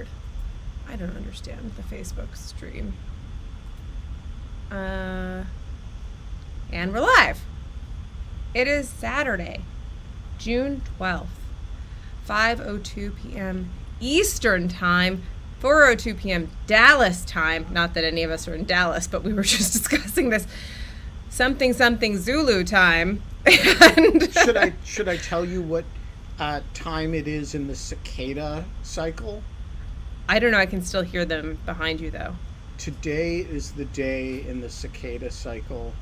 weird. I don't understand the Facebook stream. And we're live. It is Saturday, June 12th, 5:02 p.m. Eastern Time, 4:02 p.m. Dallas time. Not that any of us are in Dallas, but we were just discussing this. Something Zulu time. And should I tell you what time it is in the cicada cycle? I don't know. I can still hear them behind you, though. Today is the day in the cicada cycle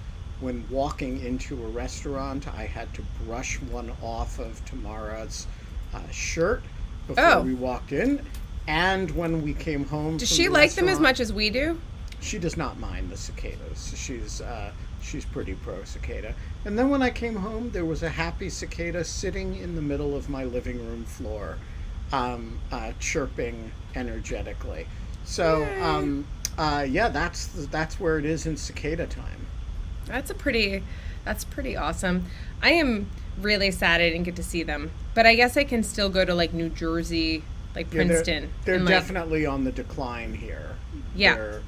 when walking into a restaurant, I had to brush one off of Tamara's shirt before we walked in. And when we came home does she like them as much as we do? She does not mind the cicadas. She's pretty pro cicada. And then when I came home, there was a happy cicada sitting in the middle of my living room floor, chirping energetically. So, that's where it is in cicada time. That's pretty awesome. I am really sad I didn't get to see them, but I guess I can still go to like New Jersey, like Princeton. They're definitely on the decline here. Yeah.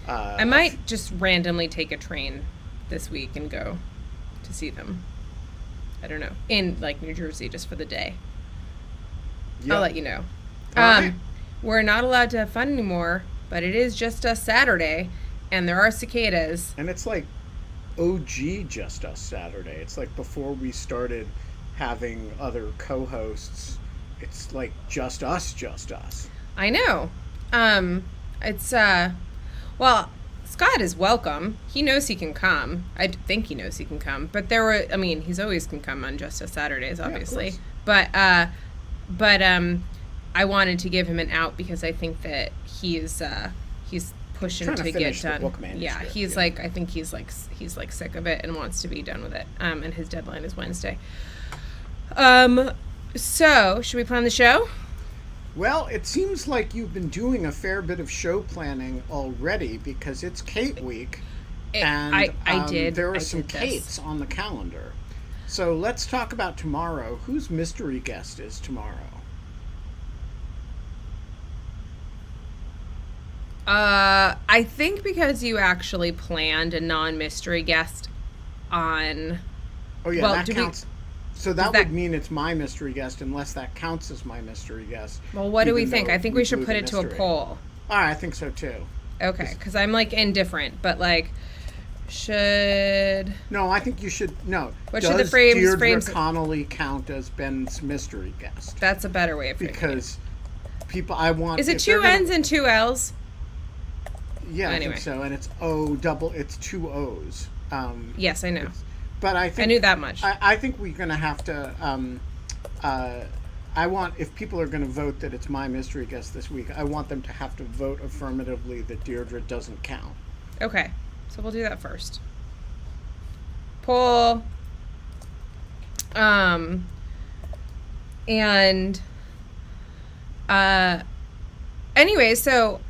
I might just randomly take a train this week and go to see them. I don't know, in like New Jersey just for the day. Yep. I'll let you know. Right. We're not allowed to have fun anymore, but it is just us Saturday, and there are cicadas. And it's like OG Just Us Saturday. It's like before we started having other co-hosts. It's like just us. I know. It's well, Scott is welcome. He knows he can come. I think he knows he can come. But he's always can come on Just Us Saturdays, obviously. Yeah, but I wanted to give him an out because I think that he's pushing to get done. Yeah, he's like, I think he's sick of it and wants to be done with it. And his deadline is Wednesday. So should we plan the show? Well, it seems like you've been doing a fair bit of show planning already because it's Kate week, and I did. There are some Kates on the calendar. So let's talk about tomorrow. Whose mystery guest is tomorrow? I think because you actually planned a non-mystery guest on... Oh, yeah, that counts. So that would mean it's my mystery guest unless that counts as my mystery guest. Well, what do we think? I think we should put it to a poll. I think so, too. Okay, because I'm, like, indifferent, but, like, should... No, I think you should... No. What should the frames... Deirdre Connolly count as Ben's mystery guest? That's a better way of putting it. Because people... I want... Is it 2 N's and 2 L's? Yeah, anyway. I think so. And it's it's 2 O's. Yes, I know. But I think... I knew that much. I think we're going to have to... I want... If people are going to vote that it's my mystery guest this week, I want them to have to vote affirmatively that Deirdre doesn't count. Okay. So we'll do that first. Poll. And... Anyway, so...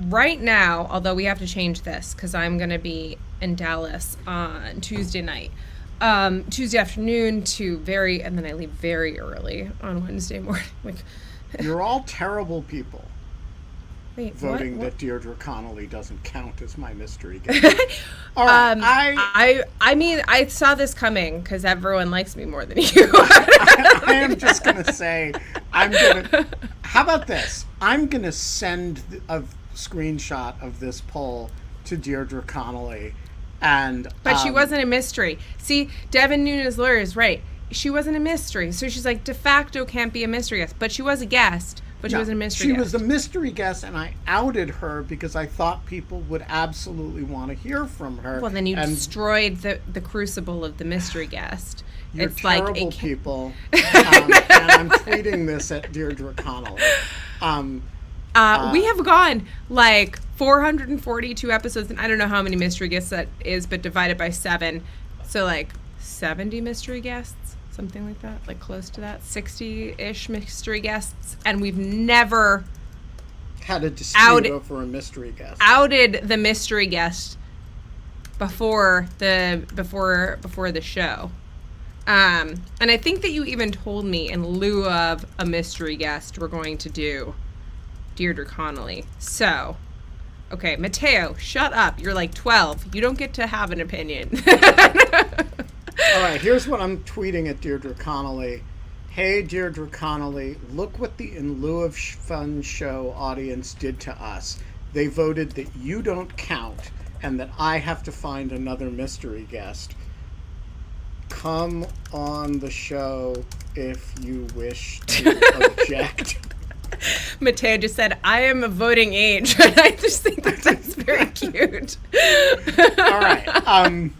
Right now, although we have to change this because I'm going to be in Dallas on Tuesday night. Tuesday afternoon and then I leave very early on Wednesday morning. Like, you're all terrible people. Wait, voting what? That Deirdre Connolly doesn't count as my mystery guest. All right, I mean, I saw this coming because everyone likes me more than you. I am just going to say, how about this? I'm going to send a screenshot of this poll to Deirdre Connolly, but she wasn't a mystery. See, Devin Nunes' lawyer is right. She wasn't a mystery, so she's like de facto can't be a mystery guest. But she was a guest, but she wasn't a mystery guest. She was a mystery guest, and I outed her because I thought people would absolutely want to hear from her. Well, then you destroyed the crucible of the mystery guest. You're terrible people, and I'm tweeting this at Deirdre Connolly. We have gone like 442 episodes, and I don't know how many mystery guests that is, but divided by 7. So like 70 mystery guests, something like that, like close to that, 60-ish mystery guests. And we've never had a dispute over a mystery guest. Outed the mystery guest before the show. And I think that you even told me in lieu of a mystery guest, we're going to do Deirdre Connolly. So, okay, Mateo, shut up. You're like 12. You don't get to have an opinion. All right, here's what I'm tweeting at Deirdre Connolly. Hey, Deirdre Connolly, look what the In Lieu of Fun show audience did to us. They voted that you don't count and that I have to find another mystery guest. Come on the show if you wish to object. Mateo just said, I am a voting age. I just think that that's very cute. All right.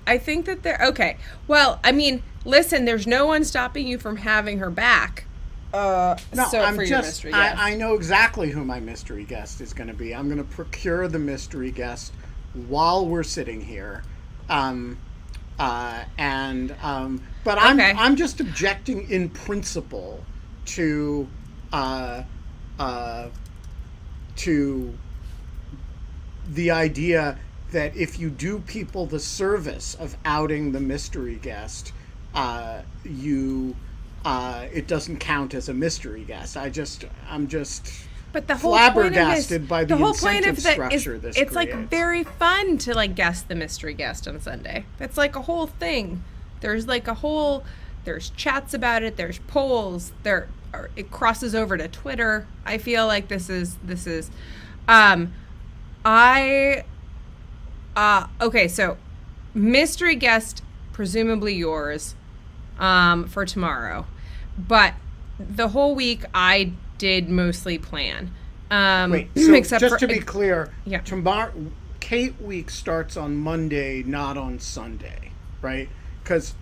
I think that they're okay. Well, I mean, listen, there's no one stopping you from having her back. No, so I'm for just, your mystery guest. I know exactly who my mystery guest is going to be. I'm going to procure the mystery guest while we're sitting here. But I'm just objecting in principle to the idea that if you do people the service of outing the mystery guest, it doesn't count as a mystery guest. I'm just but the whole flabbergasted by the whole point incentive of that structure is this it's creates. like very fun to like guess the mystery guest on Sunday. It's like a whole thing. There's chats about it. There's polls. It crosses over to Twitter. I feel like this is okay, so mystery guest, presumably yours, for tomorrow. But the whole week I did mostly plan. Wait, so except just for, to be clear, yeah. tomorrow, Kate Week starts on Monday, not on Sunday, right? Because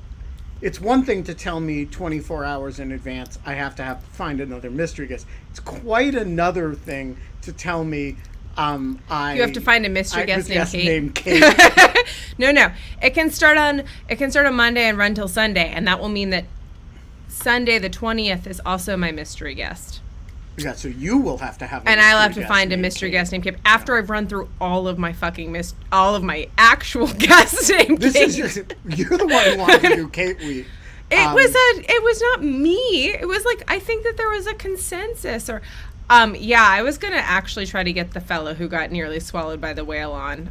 it's one thing to tell me 24 hours in advance I have to find another mystery guest. It's quite another thing to tell me you have to find a mystery guest named Kate. No. It can start on Monday and run till Sunday, and that will mean that Sunday the 20th is also my mystery guest. Yeah, so you will have to have and I'll have to find a mystery guest named Kate after I've run through all of my all of my actual guests named Kate. You're the one who wanted to do Kate Week. It was not me. It was like, I think that there was a consensus I was going to actually try to get the fellow who got nearly swallowed by the whale on.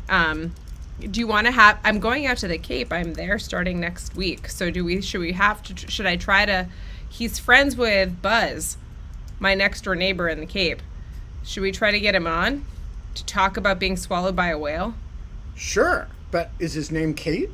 Do you want to I'm going out to the Cape. I'm there starting next week. So should I try to, he's friends with Buzz, my next door neighbor in the Cape. Should we try to get him on to talk about being swallowed by a whale? Sure. But is his name Kate?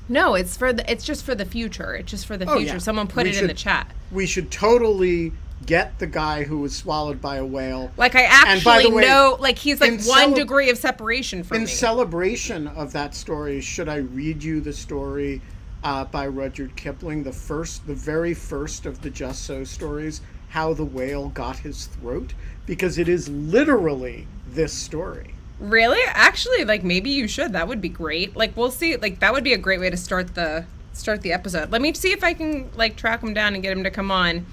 No, it's just for the future. It's just for the future. Yeah. Someone put it in the chat. We should totally get the guy who was swallowed by a whale. Like, I actually know, like, he's like 1 degree of separation from me. In celebration of that story, should I read you the story by Rudyard Kipling, the very first of the Just So stories, How the Whale Got His Throat? Because it is literally this story. Really? Actually, like, maybe you should. That would be great. Like, we'll see. Like, that would be a great way to start the episode. Let me see if I can, like, track him down and get him to come on.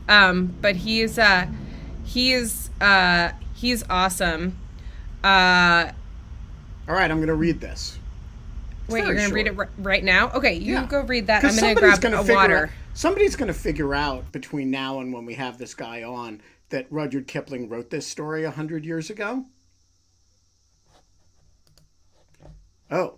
But he's awesome. All right, I'm going to read this. Wait, you're going to read it right now? Okay, you go read that. I'm going to grab a water. Somebody's going to figure out between now and when we have this guy on that Rudyard Kipling wrote this story 100 years ago. Oh,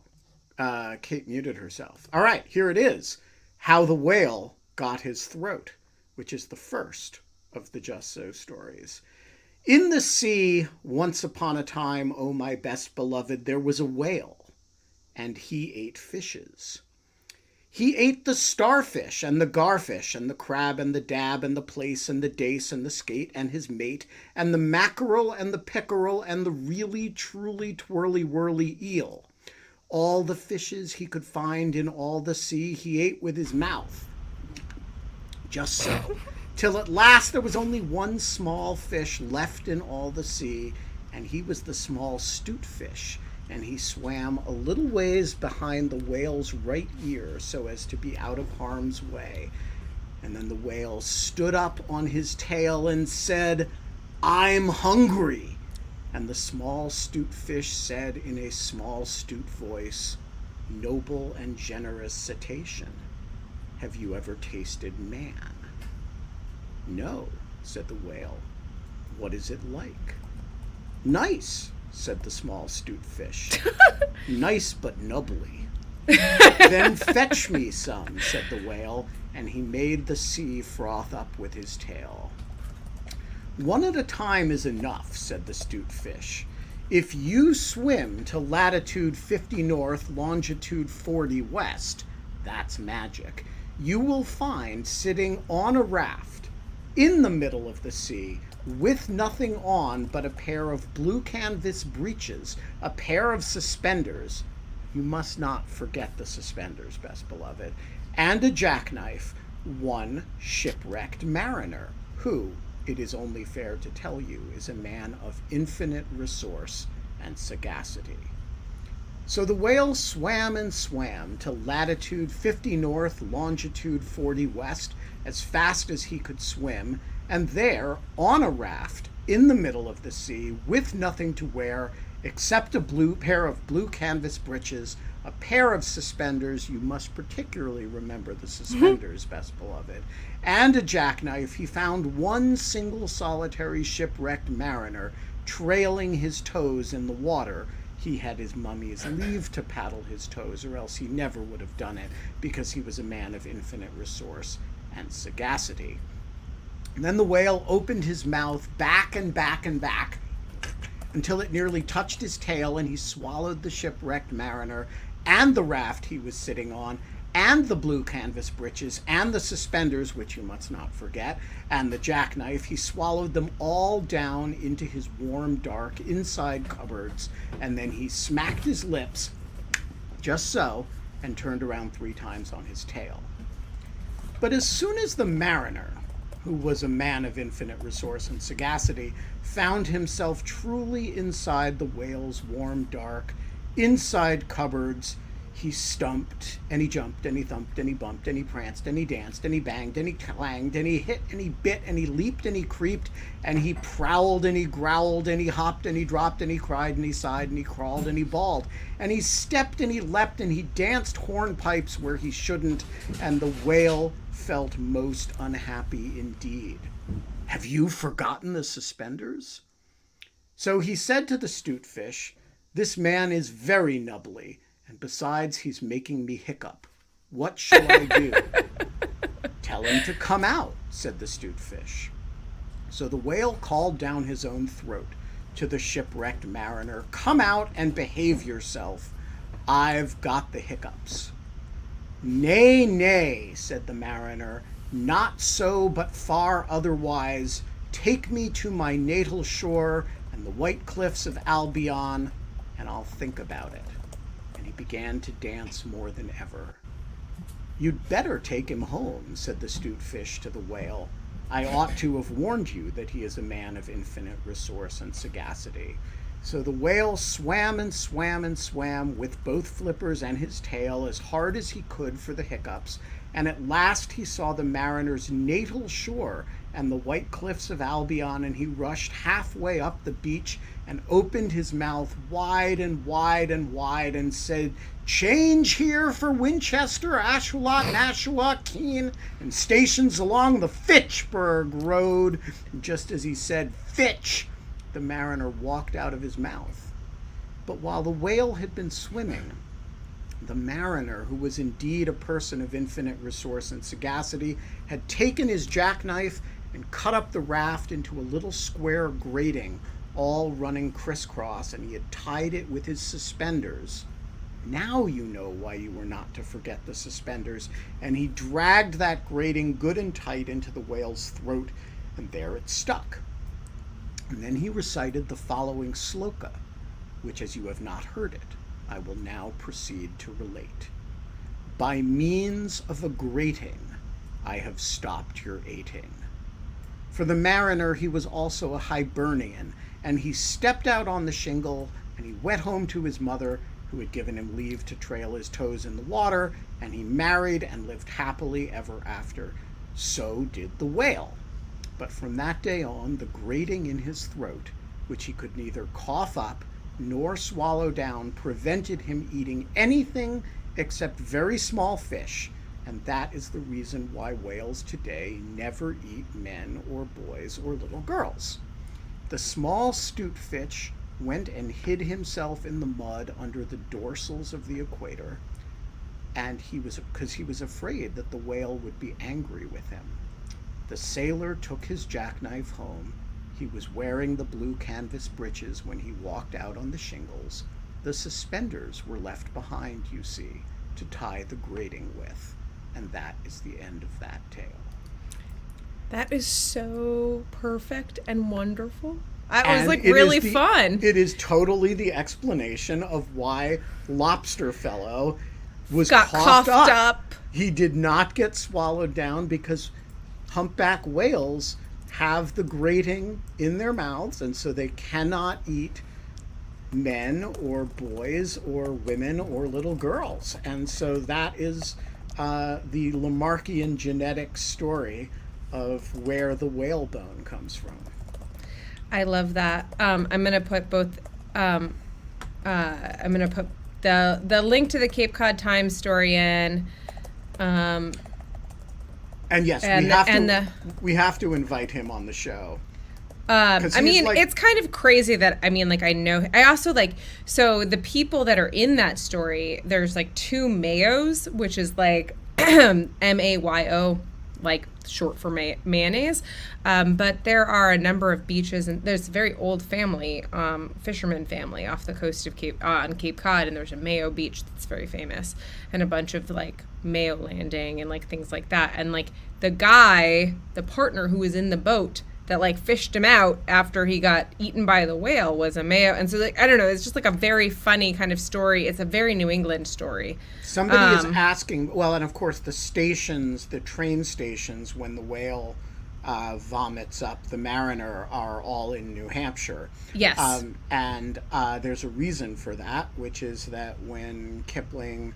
Kate muted herself. All right, here it is. How the Whale Got His Throat, which is the first of the Just So stories. In the sea, once upon a time, oh my best beloved, there was a whale, and he ate fishes. He ate the starfish and the garfish and the crab and the dab and the plaice and the dace and the skate and his mate and the mackerel and the pickerel and the really truly twirly whirly eel. All the fishes he could find in all the sea he ate with his mouth. Just so, till at last there was only one small fish left in all the sea, and he was the small 'stute fish, and he swam a little ways behind the whale's right ear so as to be out of harm's way. And then the whale stood up on his tail and said, "I'm hungry." And the small 'stute fish said in a small 'stute voice, "Noble and generous cetacean, have you ever tasted man?" "No," said the whale. "What is it like?" "Nice," said the small 'stute fish. "Nice but nubbly." "Then fetch me some," said the whale, and he made the sea froth up with his tail. "One at a time is enough," said the 'stute fish. "If you swim to latitude 50 north, longitude 40 west, that's magic, you will find sitting on a raft in the middle of the sea, with nothing on but a pair of blue canvas breeches, a pair of suspenders — you must not forget the suspenders, best beloved — and a jackknife, one shipwrecked mariner, who, it is only fair to tell you, is a man of infinite resource and sagacity." So the whale swam and swam to latitude 50 north, longitude 40 west, as fast as he could swim, and there, on a raft, in the middle of the sea, with nothing to wear except a pair of blue canvas breeches, a pair of suspenders — you must particularly remember the suspenders, best beloved — and a jackknife, he found one single solitary shipwrecked mariner trailing his toes in the water. He had his mummy's leave to paddle his toes, or else he never would have done it, because he was a man of infinite resource and sagacity. And then the whale opened his mouth back and back and back until it nearly touched his tail, and he swallowed the shipwrecked mariner and the raft he was sitting on, and the blue canvas breeches, and the suspenders, which you must not forget, and the jackknife. He swallowed them all down into his warm, dark inside cupboards, and then he smacked his lips, just so, and turned around 3 times on his tail. But as soon as the mariner, who was a man of infinite resource and sagacity, found himself truly inside the whale's warm, dark inside cupboards, he stumped, and he jumped, and he thumped, and he bumped, and he pranced, and he danced, and he banged, and he clanged, and he hit, and he bit, and he leaped, and he creeped, and he prowled, and he growled, and he hopped, and he dropped, and he cried, and he sighed, and he crawled, and he bawled, and he stepped, and he leapt, and he danced hornpipes where he shouldn't, and the whale felt most unhappy indeed. "Have you forgotten the suspenders?" So he said to the 'stute fish, "This man is very nubbly, and besides, he's making me hiccup. What shall I do?" "Tell him to come out," said the 'stute fish. So the whale called down his own throat to the shipwrecked mariner, "Come out and behave yourself. I've got the hiccups." "Nay, nay," said the mariner, "not so, but far otherwise. Take me to my natal shore and the white cliffs of Albion, and I'll think about it." And he began to dance more than ever. "You'd better take him home," said the 'stute fish to the whale. "I ought to have warned you that he is a man of infinite resource and sagacity." So the whale swam and swam and swam with both flippers and his tail as hard as he could for the hiccups, and at last he saw the mariner's natal shore and the white cliffs of Albion, and he rushed halfway up the beach and opened his mouth wide and wide and wide and said, "Change here for Winchester, Ashuelot, Nashua, Keene, and stations along the Fitchburg Road." And just as he said "Fitch," the mariner walked out of his mouth. But while the whale had been swimming, the mariner, who was indeed a person of infinite resource and sagacity, had taken his jackknife and cut up the raft into a little square grating, all running crisscross, and he had tied it with his suspenders. Now you know why you were not to forget the suspenders. And he dragged that grating good and tight into the whale's throat, and there it stuck. And then he recited the following sloka, which, as you have not heard it, I will now proceed to relate. "By means of a grating, I have stopped your ating." For the mariner, he was also a Hibernian, and he stepped out on the shingle, and he went home to his mother, who had given him leave to trail his toes in the water, and he married and lived happily ever after. So did the whale. But from that day on, the grating in his throat, which he could neither cough up nor swallow down, prevented him eating anything except very small fish, And that is the reason why whales today never eat men or boys or little girls. The small stutefitch went and hid himself in the mud under the dorsals of the equator, and because he was afraid that the whale would be angry with him. The sailor took his jackknife home. He was wearing the blue canvas breeches when he walked out on the shingles. The suspenders were left behind, you see, to tie the grating with. And that is the end of that tale. That is so perfect and wonderful. It was like really fun. It is totally the explanation of why Lobster Fellow got coughed up. He did not get swallowed down because humpback whales have the grating in their mouths, and so they cannot eat men or boys or women or little girls. And so that is the Lamarckian genetic story of where the whalebone comes from. I love that. I'm going to put both. I'm going to put the link to the Cape Cod Times story in. And yes, we have to invite him on the show. I mean, it's kind of crazy that, I mean, like, I know, I also, like, so the people that are in that story, there's, like, 2 Mayos, which is, like, M-A-Y-O, like, short for mayonnaise, but there are a number of beaches, and there's a very old family, fisherman family off the coast of on Cape Cod, and there's a Mayo beach that's very famous, and a bunch of, like, Mayo landing and, like, things like that, and, like, the partner who was in the boat that, like, fished him out after he got eaten by the whale was a Mayo. And so, like, I don't know, it's just, like, a very funny kind of story. It's a very New England story. Somebody is asking, well, and of course the train stations, when the whale vomits up the mariner, are all in New Hampshire. Yes. And there's a reason for that, which is that when Kipling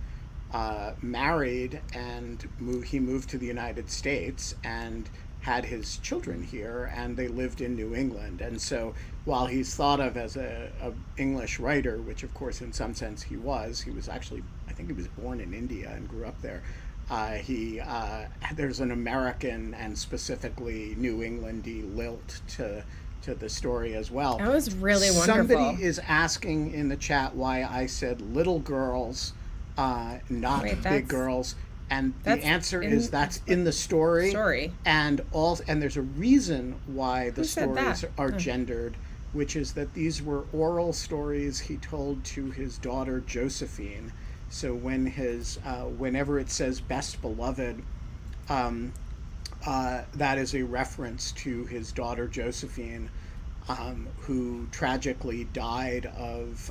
married and he moved to the United States and had his children here, and they lived in New England. And so while he's thought of as a English writer, which of course in some sense he was actually, I think he was born in India and grew up there, there's an American and specifically New Englandy lilt to the story as well. That was really wonderful. Somebody is asking in the chat why I said little girls, not big girls. And the answer is that's in the story. And there's a reason why the stories are gendered, which is that these were oral stories he told to his daughter Josephine. So when whenever it says best beloved, that is a reference to his daughter Josephine, who tragically died of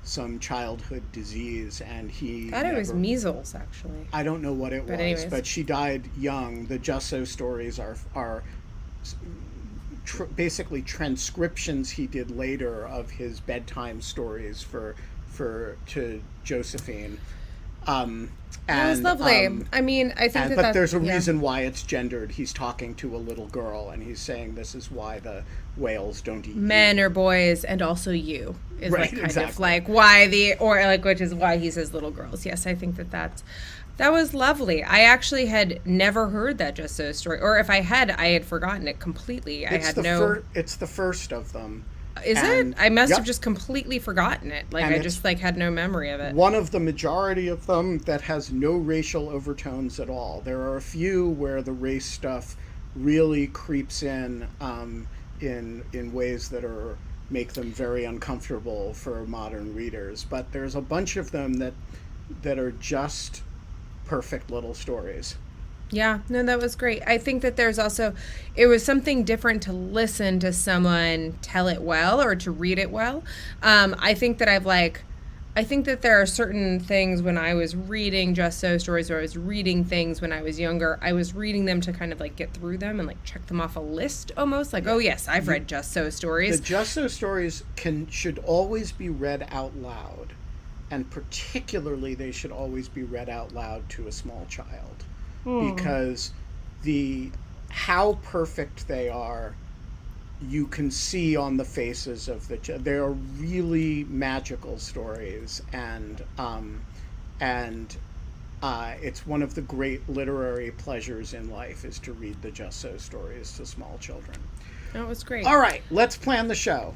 some childhood disease, and he thought it was measles, actually. I don't know what it was, anyways. But she died young. The Just So stories are basically transcriptions he did later of his bedtime stories to Josephine. That was lovely. I mean, I think but there's a reason why it's gendered. He's talking to a little girl, and he's saying this is why the whales don't eat men or boys, and also you is right, like kind of like why which is why he says little girls. Yes, I think that was lovely. I actually had never heard that Just So story, or if I had forgotten it completely. It's the first of them. Is it? I must have just completely forgotten it. Like, I just had no memory of it. One of the majority of them that has no racial overtones at all. There are a few where the race stuff really creeps in ways that make them very uncomfortable for modern readers. But there's a bunch of them that are just perfect little stories. Yeah, no, that was great. I think that it was something different to listen to someone tell it well or to read it well. I think that there are certain things when I was reading Just So stories, or I was reading things when I was younger, I was reading them to kind of like get through them and like check them off a list almost. Like, oh yes, I've read Just So stories. The Just So stories should always be read out loud. And particularly they should always be read out loud to a small child. Because how perfect they are, you can see on the faces of they are really magical stories, and It's one of the great literary pleasures in life is to read the Just So stories to small children. That was great. All right, let's plan the show.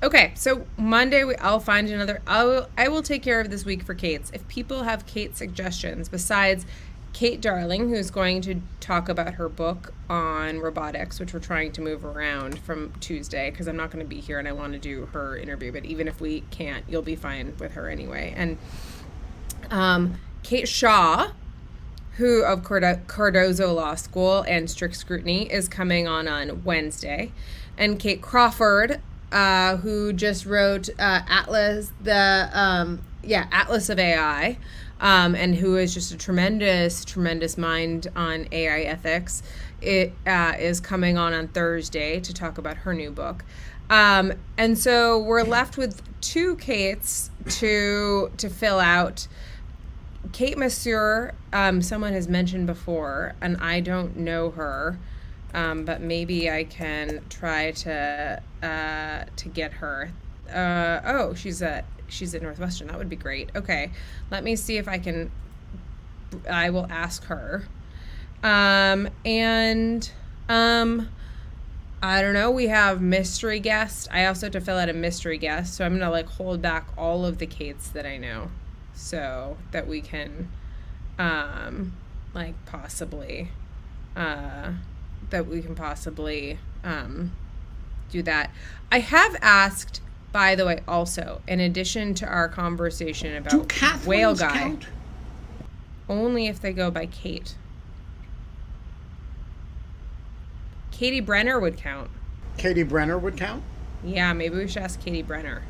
Okay, so Monday I'll find another. I will take care of this week for Kate's. If people have Kate suggestions besides Kate Darling, who's going to talk about her book on robotics, which we're trying to move around from Tuesday because I'm not going to be here and I want to do her interview. But even if we can't, you'll be fine with her anyway. And Kate Shaw, who of Cardozo Law School and Strict Scrutiny, is coming on Wednesday. And Kate Crawford, who just wrote Atlas of AI, and who is just a tremendous mind on AI ethics. It is coming on Thursday to talk about her new book. And so we're left with two Kates to fill out. Kate Masseur, someone has mentioned before, and I don't know her, but maybe I can try to get her. She's at Northwestern. That would be great. Okay, let me see if I can. I will ask her. I don't know. We have mystery guest. I also have to fill out a mystery guest, so I'm gonna hold back all of the Kates that I know, so that we can, possibly do that. I have asked, by the way, also, in addition to our conversation about Whale Guy, count? Only if they go by Kate. Katie Brenner would count. Katie Brenner would count? Yeah, maybe we should ask Katie Brenner.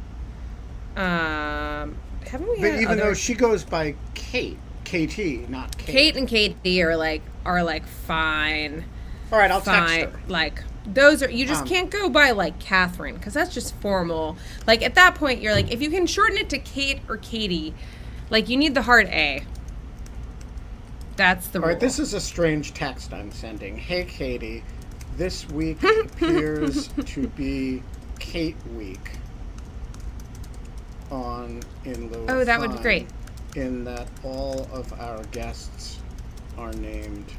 Haven't we but had even other... though she goes by Kate, KT, not Kate. Kate and Katie are fine. All right, I'll text her. Those are, you just can't go by Catherine, because that's just formal. At that point, you're if you can shorten it to Kate or Katie, you need the hard A. That's the rule. All right, this is a strange text I'm sending. Hey, Katie, this week appears to be Kate Week in Lieu. Oh, that would be great. In that all of our guests are named Kate.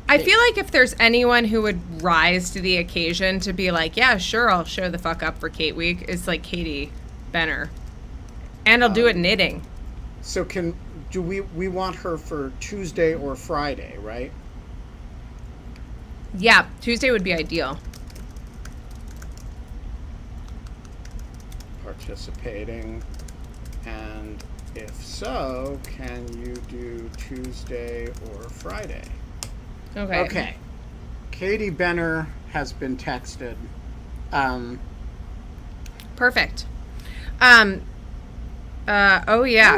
I feel like if there's anyone who would rise to the occasion to be yeah, sure, I'll show the fuck up for Kate Week, it's Katie Benner. And I'll do it knitting. So do we want her for Tuesday or Friday, right? Yeah, Tuesday would be ideal. Participating, and if so, can you do Tuesday or Friday? Okay. Katie Benner has been texted. Perfect.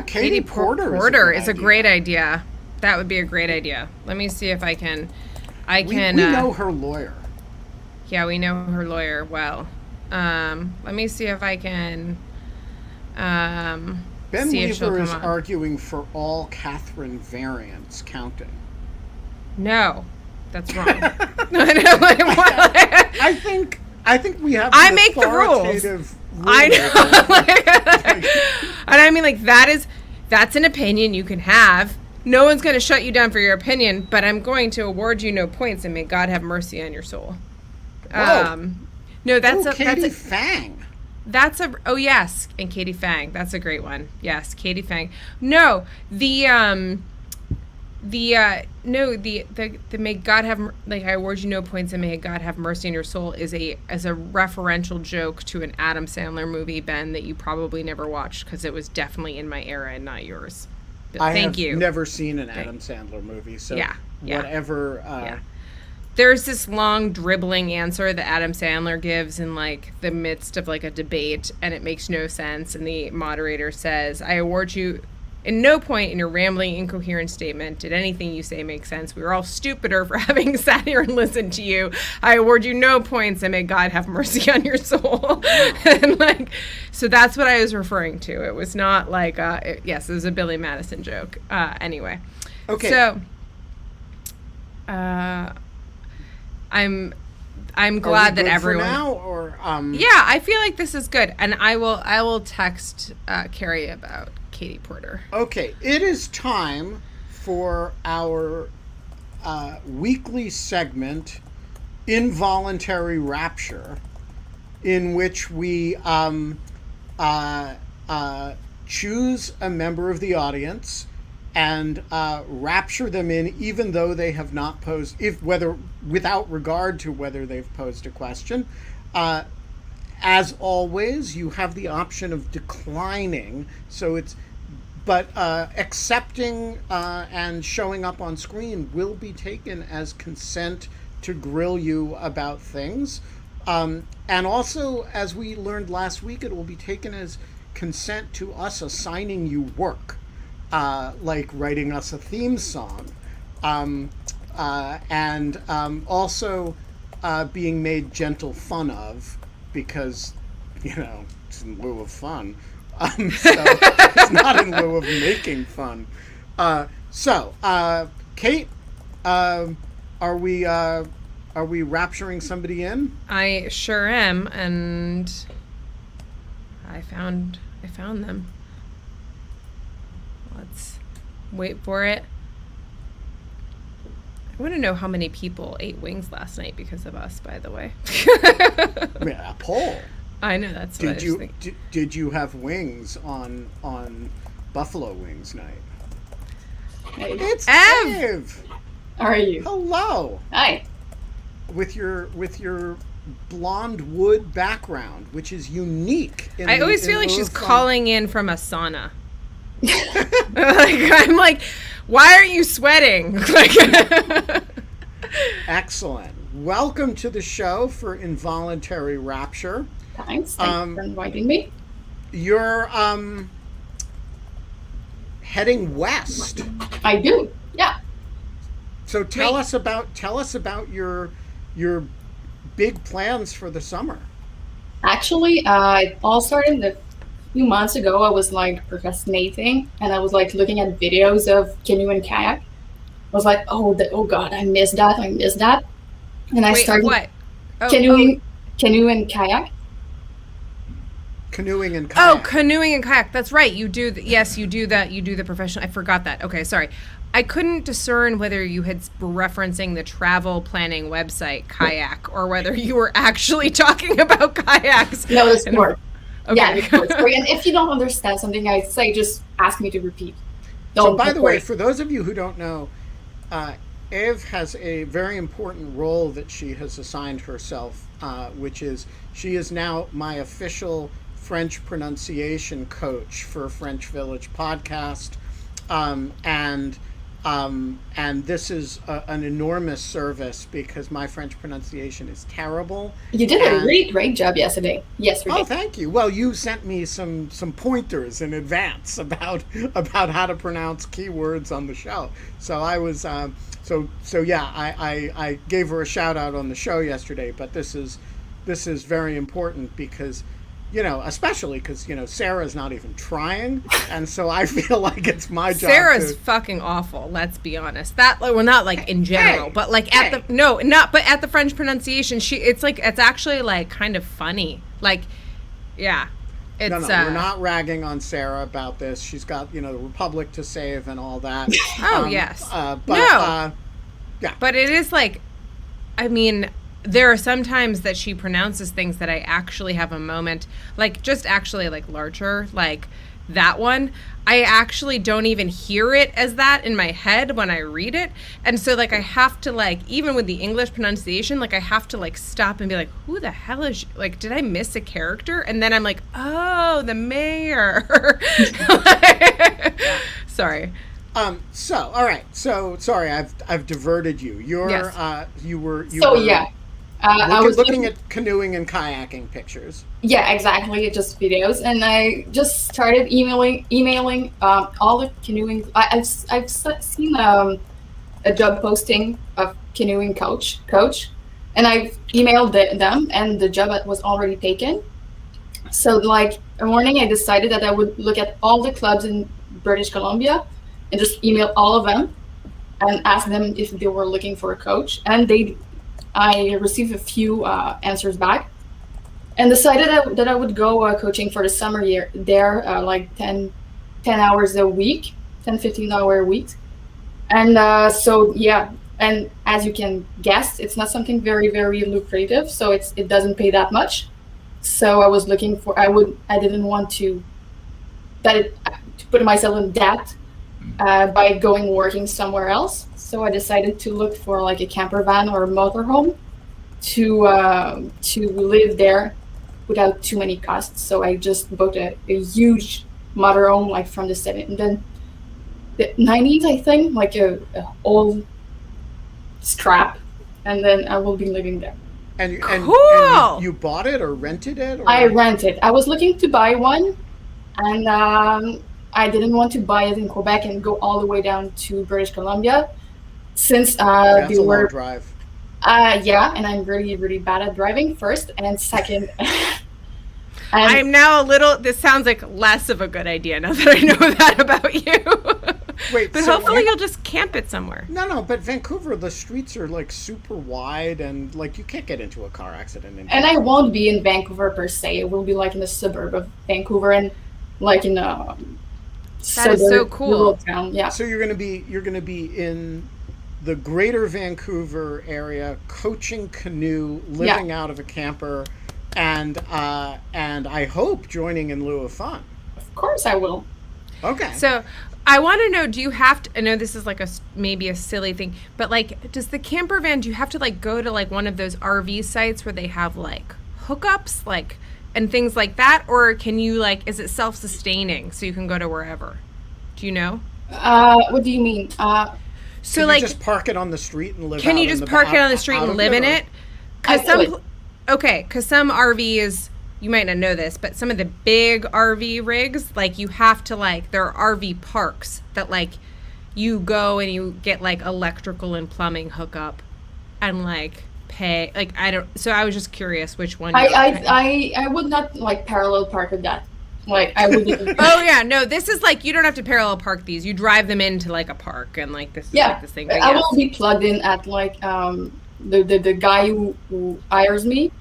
Katie Porter is a great idea. That would be a great idea. Let me see if I can. We know her lawyer. Yeah, we know her lawyer well. Let me see if I can. Ben Weaver is arguing for all Catherine variants counting. No, that's wrong. I think we have. I make the rules. I know. And I mean, that's an opinion you can have. No one's going to shut you down for your opinion, but I'm going to award you no points, and may God have mercy on your soul. No, that's Katie Fang. Yes, and Katie Fang. That's a great one. Yes, Katie Fang. No, the may God have I award you no points and may God have mercy on your soul is a referential joke to an Adam Sandler movie, Ben, that you probably never watched because it was definitely in my era and not yours. But I have never seen an Adam Sandler movie, so whatever. There's this long dribbling answer that Adam Sandler gives in the midst of a debate, and it makes no sense. And the moderator says, "I award you." In no point in your rambling, incoherent statement did anything you say make sense. We were all stupider for having sat here and listened to you. I award you no points, and may God have mercy on your soul. And so that's what I was referring to. It was not yes, it was a Billy Madison joke. Anyway. Okay. So, I'm glad that everyone. For now, or Yeah, I feel like this is good, and I will text Carrie about Katie Porter. Okay, it is time for our weekly segment, Involuntary Rapture, in which we choose a member of the audience and rapture them in, even though they have not posed, without regard to whether they've posed a question. As always, you have the option of declining, but accepting and showing up on screen will be taken as consent to grill you about things. And also, as we learned last week, it will be taken as consent to us assigning you work, like writing us a theme song, and also being made gentle fun of, because, it's in lieu of fun. So it's not in lieu of making fun. Kate, are we rapturing somebody in? I sure am, and I found them. Let's wait for it. I want to know how many people ate wings last night because of us, by the way. A poll. I know, that's what I was thinking. Did you have wings on Buffalo Wings night? Hey. It's Ev! Dave. How are you? Hello. Hi. With your blonde wood background, which is unique. I always feel like she's calling in from a sauna. I'm like, why aren't you sweating? Excellent. Welcome to the show for Involuntary Rapture. Thanks for inviting me. You're heading west. I do. Yeah. So tell us about your big plans for the summer. Actually, it all started a few months ago. I was like procrastinating, and I was like looking at videos of canoe and kayak. I was like, oh god, I missed that. And I started what? canoe and kayak. Canoeing and kayak. Oh, canoeing and kayak. That's right. You do. Yes, you do that. You do the professional. I forgot that. Okay, sorry. I couldn't discern whether you were referencing the travel planning website Kayak or whether you were actually talking about kayaks. No, it's more. Okay. Yeah, it's more. And if you don't understand something I say, just ask me to repeat. So, by the way, for those of you who don't know, Eve has a very important role that she has assigned herself, which is she is now my official French pronunciation coach for French Village podcast, and this is an enormous service because my French pronunciation is terrible. You did a really great job yesterday. Oh, thank you. Well, you sent me some pointers in advance about how to pronounce keywords on the show. So I was I gave her a shout out on the show yesterday. But this is very important because, especially because, Sarah's not even trying. And so I feel like it's my job. Sarah's fucking awful. Let's be honest. Not like in general, but like at the French pronunciation, it's actually like kind of funny. Like, yeah. It's, no, we're not ragging on Sarah about this. She's got, the Republic to save and all that. Yes. Yeah. But it is like, I mean, there are some times that she pronounces things that I actually have a moment, like just actually like larger, like that one. I actually don't even hear it as that in my head when I read it. And so like I have to like, even with the English pronunciation, like I have to like stop and be like, who the hell is she? Like, did I miss a character? And then I'm like, oh, the mayor. Sorry. So all right. So sorry, I've diverted you. You were I was looking at canoeing and kayaking pictures. Yeah, exactly. Just videos, and I just started emailing all the canoeing. I've seen a job posting of canoeing coach, and I've emailed them, and the job was already taken. So, like a morning, I decided that I would look at all the clubs in British Columbia and just email all of them and ask them if they were looking for a coach, and I received a few answers back and decided that I would go coaching for the summer year there, like 10 hours a week, 10, 15 hour weeks. And and as you can guess, it's not something very, very lucrative, so it doesn't pay that much. So I was looking for, I didn't want to to put myself in debt by going working somewhere else. So I decided to look for like a camper van or a motorhome to live there without too many costs. So I just booked a huge motorhome, like from the 90s, I think, like a old strap, and then I will be living there. And Cool. you bought it or rented it? Or? I rented. I was looking to buy one, and I didn't want to buy it in Quebec and go all the way down to British Columbia, since That's they a long were drive. yeah, and I'm really, really bad at driving, first, and second. I'm now a little. This sounds like less of a good idea now that I know that about you. Wait, but so hopefully you'll just camp it somewhere. No, but Vancouver, the streets are like super wide, and like you can't get into a car accident. And I won't be in Vancouver per se. It will be like in the suburb of Vancouver, and like in a That is so cool. rural town. Yeah. So you're gonna be in the greater Vancouver area, coaching canoe, living out of a camper, and I hope joining in lieu of fun. Of course I will. Okay. So I want to know, do you have to, I know this is like maybe a silly thing, but like, does the camper van, do you have to like go to like one of those RV sites where they have like hookups, like, and things like that? Or can you like, is it self-sustaining so you can go to wherever? Do you know? What do you mean? So can like, you just park it on the street and live can out you just in the, park it on the out- street out and of live in or- it? I Because could. some RVs, you might not know this, but some of the big RV rigs, like you have to like, there are RV parks that like you go and you get like electrical and plumbing hookup and like pay, like so I was just curious which one. I would not like parallel park with that. Like I wouldn't. Oh yeah, no, this is like, you don't have to parallel park these. You drive them into like a park and like this is Yeah, like this thing. But I yes. will be plugged in at like the guy who hires me.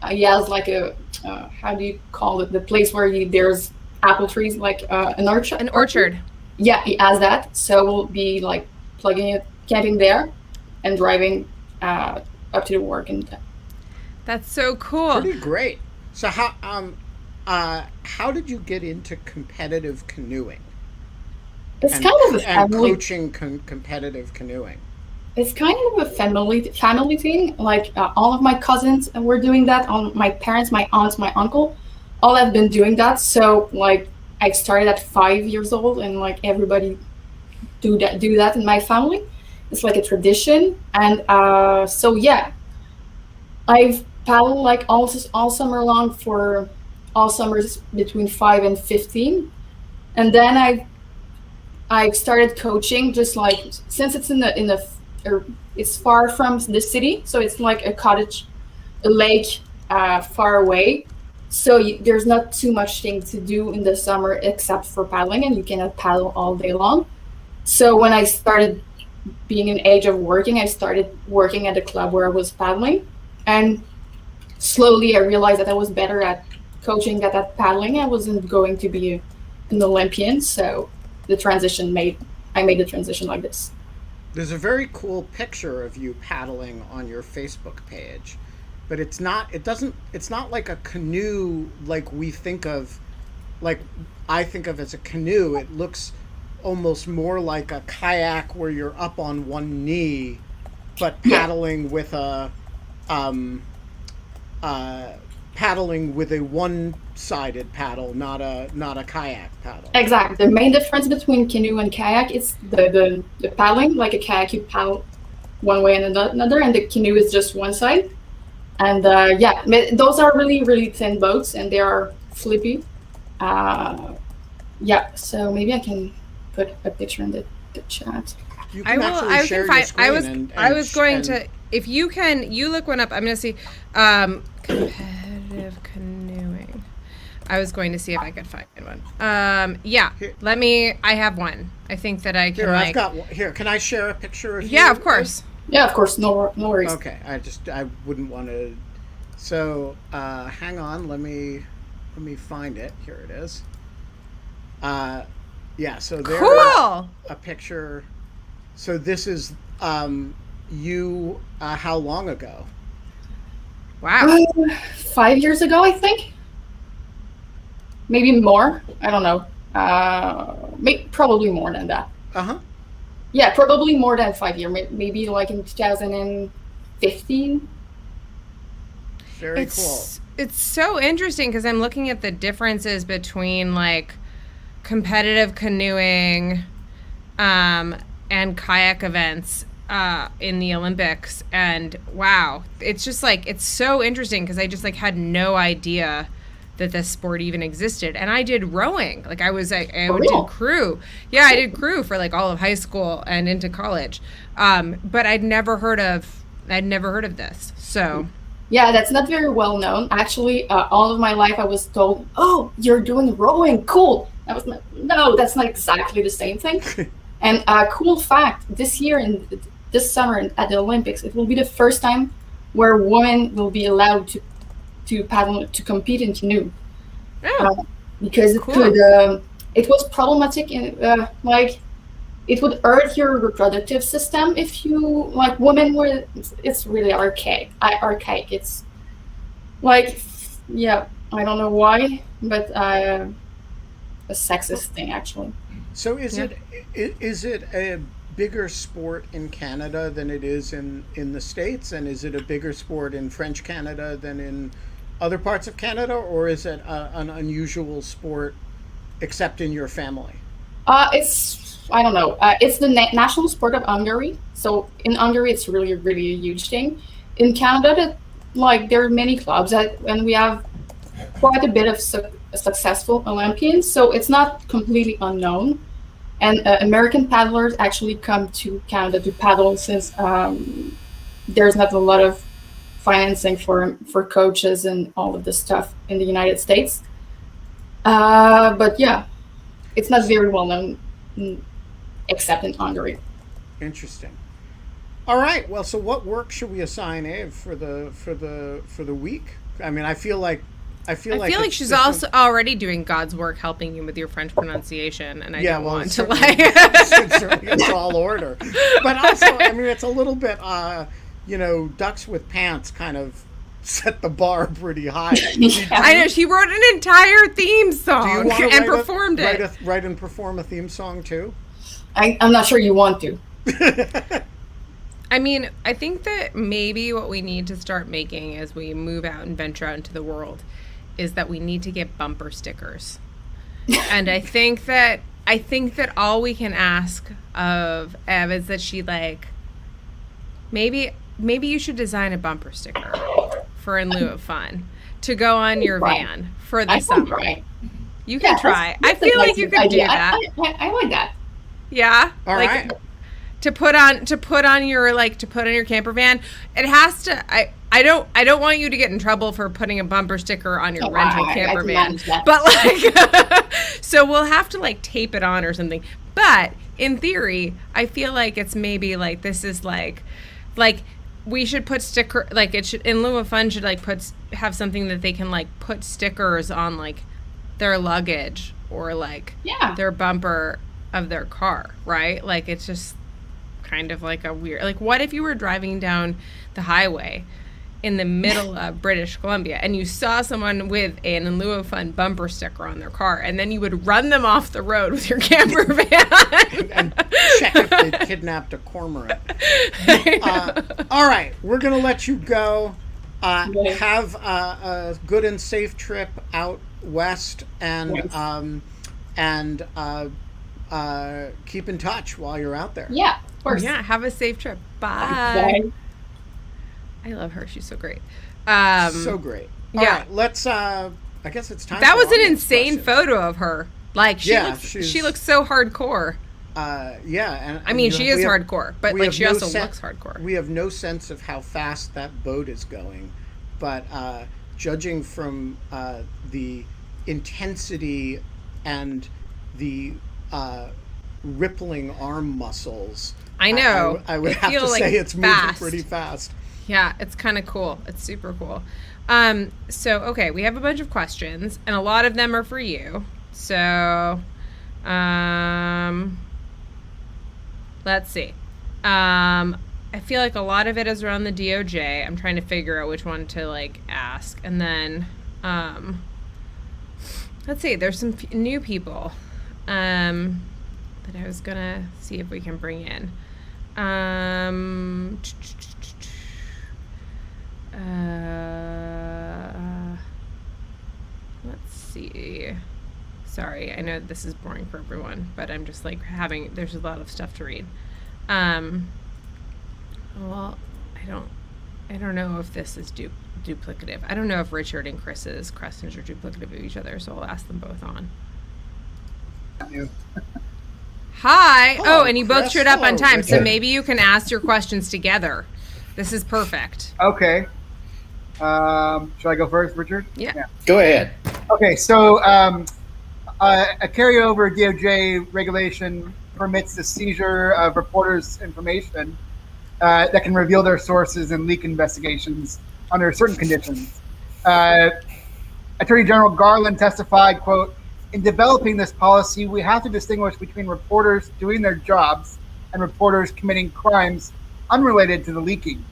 He has like a how do you call it, the place where there's apple trees, like an orchard. An orchard. Yeah, he has that. So we'll be like plugging it, camping there, and driving up to the work and. That's so cool. Pretty great. So how did you get into competitive canoeing? It's and, kind of a and family. coaching competitive canoeing? It's kind of a family thing. Like all of my cousins were doing that. All my parents, my aunts, my uncle, all have been doing that. So like I started at 5 years old, and like everybody do that in my family. It's like a tradition, and so yeah, I've paddled like all summer long for all summers between 5 and 15, and then I started coaching, just like, since it's it's far from the city, so it's like a lake far away. So there's not too much thing to do in the summer except for paddling, and you cannot paddle all day long. So when I started being in age of working, I started working at a club where I was paddling, and slowly I realized that I was better at coaching than at paddling. I wasn't going to be an Olympian, so I made the transition like this. There's a very cool picture of you paddling on your Facebook page, but it's not like a canoe like we think of, like I think of as a canoe. It looks almost more like a kayak where you're up on one knee, but paddling with a one-sided paddle, not a kayak paddle. Exactly. The main difference between canoe and kayak is the paddling. Like a kayak, you paddle one way and another, and the canoe is just one side. And those are really, really thin boats, and they are flippy. So maybe I can put a picture in the chat. You can actually share your screen. If you can, you look one up. I'm going to see competitive canoeing. I was going to see if I could find one. I have one. I think that I can. I've got one. Here, can I share a picture of you? Yeah, of course. Yeah, of course. No worries. Okay, I wouldn't want to. So, hang on. Let me find it. Here it is. So there's cool. a picture So this is you. How long ago? Wow. 5 years ago, I think. Maybe more. I don't know. Probably more than that. Uh-huh. Yeah, probably more than 5 years. Maybe like in 2015. Very cool. It's so interesting because I'm looking at the differences between like competitive canoeing and kayak events in the Olympics, and wow, it's just like it's so interesting because I just like had no idea that this sport even existed. And I did rowing. Like I did crew. Yeah, I did crew for like all of high school and into college. But I'd never heard of this. So yeah, that's not very well known. Actually, all of my life I was told, "Oh, you're doing rowing, cool." I was like, "No, that's not exactly the same thing." And cool fact: this summer at the Olympics, it will be the first time where women will be allowed to paddle, to compete in canoe. Oh, because cool. It was problematic in like it would hurt your reproductive system if you like women were. It's really archaic. It's like, yeah, I don't know why, but a sexist thing actually. So is it a bigger sport in Canada than it is in the States, and is it a bigger sport in French Canada than in other parts of Canada, or is it an unusual sport except in your family? I don't know. It's the national sport of Hungary. So in Hungary, it's really, really a huge thing. In Canada, there are many clubs and we have quite a bit of successful Olympians. So it's not completely unknown. And American paddlers actually come to Canada to paddle since there's not a lot of financing for coaches and all of this stuff in the United States. But yeah, it's not very well known except in Hungary. Interesting. All right. Well, so what work should we assign Ave for the week? I mean, I feel like she's also already doing God's work, helping you with your French pronunciation, and I don't want to like. Certainly, it's all order, but also, I mean, it's a little bit, ducks with pants kind of set the bar pretty high. Yeah. I know, she wrote an entire theme song and performed it. Write and perform a theme song too? I'm not sure you want to. I mean, I think that maybe what we need to start making as we move out and venture out into the world is that we need to get bumper stickers. And I think that all we can ask of Ev is that she maybe you should design a bumper sticker for In Lieu of Fun to go on your van for the summer. You can try. I feel like you could do that. I like that. Yeah. All right. To put on your camper van. It has to. I don't want you to get in trouble for putting a bumper sticker on your rental camper van. But so we'll have to tape it on or something. But in theory, I feel like it's maybe this is we should put sticker it should In Lieu of Fun should have something that they can put stickers on their luggage or their bumper of their car, right? It's just kind of a weird, what if you were driving down the highway in the middle of British Columbia and you saw someone with an In Lieu of Fun bumper sticker on their car, and then you would run them off the road with your camper van and check if they kidnapped a cormorant. All right, we're gonna let you go. Have a good and safe trip out west, and keep in touch while you're out there. Yeah, of course. Yeah, have a safe trip. Bye. I love her. She's so great. So great. All right, let's. I guess it's time. That was an insane photo of her. She looks so hardcore. And I mean, she is hardcore, but she also looks hardcore. We have no sense of how fast that boat is going, but judging from the intensity and the rippling arm muscles, I know. I would have to say it's moving pretty fast. Yeah, it's kind of cool. It's super cool. So, okay, we have a bunch of questions, and a lot of them are for you. So, let's see. I feel like a lot of it is around the DOJ. I'm trying to figure out which one to like ask, and then let's see. There's some new people that I was gonna see if we can bring in. Let's see. Sorry, I know this is boring for everyone, but I'm just like there's a lot of stuff to read. Well, I don't know if this is duplicative. I don't know if Richard and Chris's questions are duplicative of each other, so I'll ask them both on. Hi. Hello, and you Chris. both showed up on Hello, time, so Richard. maybe you can ask your questions together. This is perfect. Okay. Should I go first, Richard? Yeah. Go ahead. Okay, so a carryover DOJ regulation permits the seizure of reporters' information that can reveal their sources in leak investigations under certain conditions. Attorney General Garland testified, quote, "In developing this policy, we have to distinguish between reporters doing their jobs and reporters committing crimes unrelated to the leaking.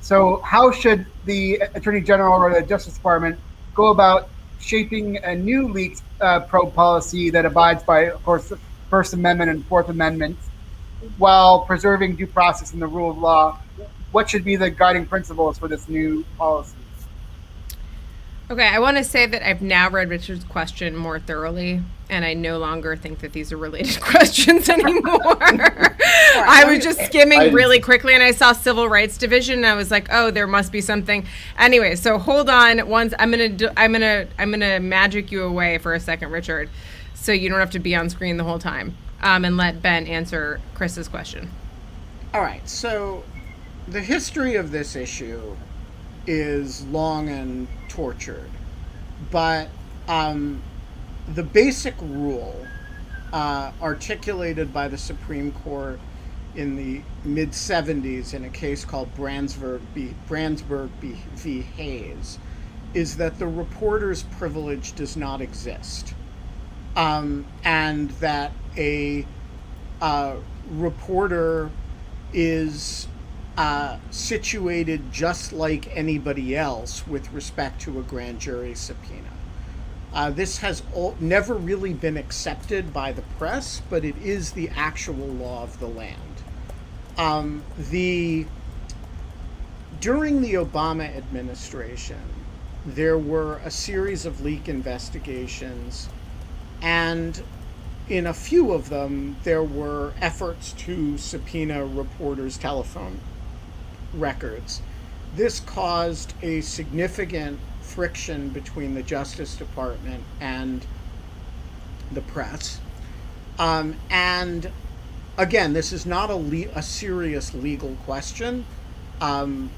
So how should the Attorney General or the Justice Department go about shaping a new leaks probe policy that abides by, of course, the First Amendment and Fourth Amendment, while preserving due process and the rule of law? What should be the guiding principles for this new policy?" Okay, I want to say that I've now read Richard's question more thoroughly, and I no longer think that these are related questions anymore. I was just skimming really quickly, and I saw Civil Rights Division, and I was like, "Oh, there must be something." Anyway, so hold on. I'm gonna magic you away for a second, Richard, so you don't have to be on screen the whole time, and let Ben answer Chris's question. All right. So the history of this issue is long and tortured, but the basic rule articulated by the Supreme Court in the mid-'70s in a case called Brandsburg v. Hayes is that the reporter's privilege does not exist, and that a reporter is situated just like anybody else with respect to a grand jury subpoena. This has never really been accepted by the press, but it is the actual law of the land. During the Obama administration, there were a series of leak investigations, and in a few of them, there were efforts to subpoena reporters' telephone records. This caused a significant friction between the Justice Department and the press. And again, this is not a serious legal question. The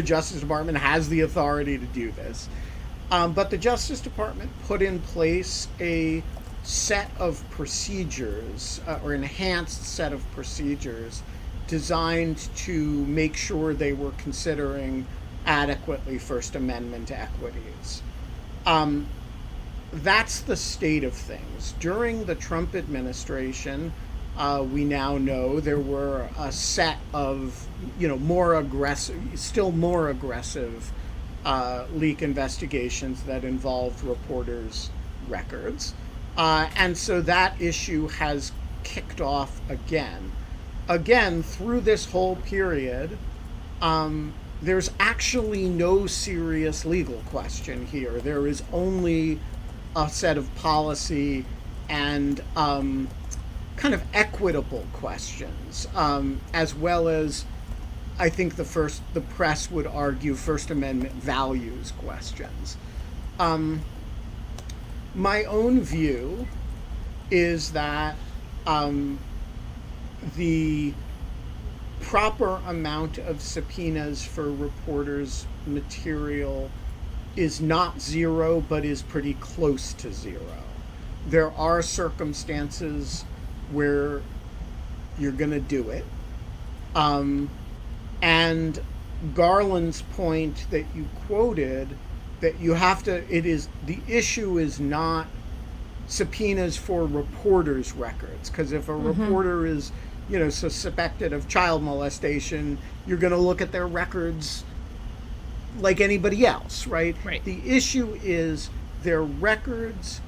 Justice Department has the authority to do this. But the Justice Department put in place a set of procedures, or enhanced set of procedures, designed to make sure they were considering adequately First Amendment equities. That's the state of things. During the Trump administration, we now know there were a set of, still more aggressive leak investigations that involved reporters' records. And so that issue has kicked off again. Again, through this whole period, there's actually no serious legal question here. There is only a set of policy and kind of equitable questions, as well as, I think the press would argue, First Amendment values questions. My own view is that the proper amount of subpoenas for reporters' material is not zero, but is pretty close to zero. There are circumstances where you're going to do it. And Garland's point that you quoted, that you have to, the issue is not subpoenas for reporters' records, because if a reporter is suspected of child molestation, you're going to look at their records like anybody else, right? Right. The issue is their records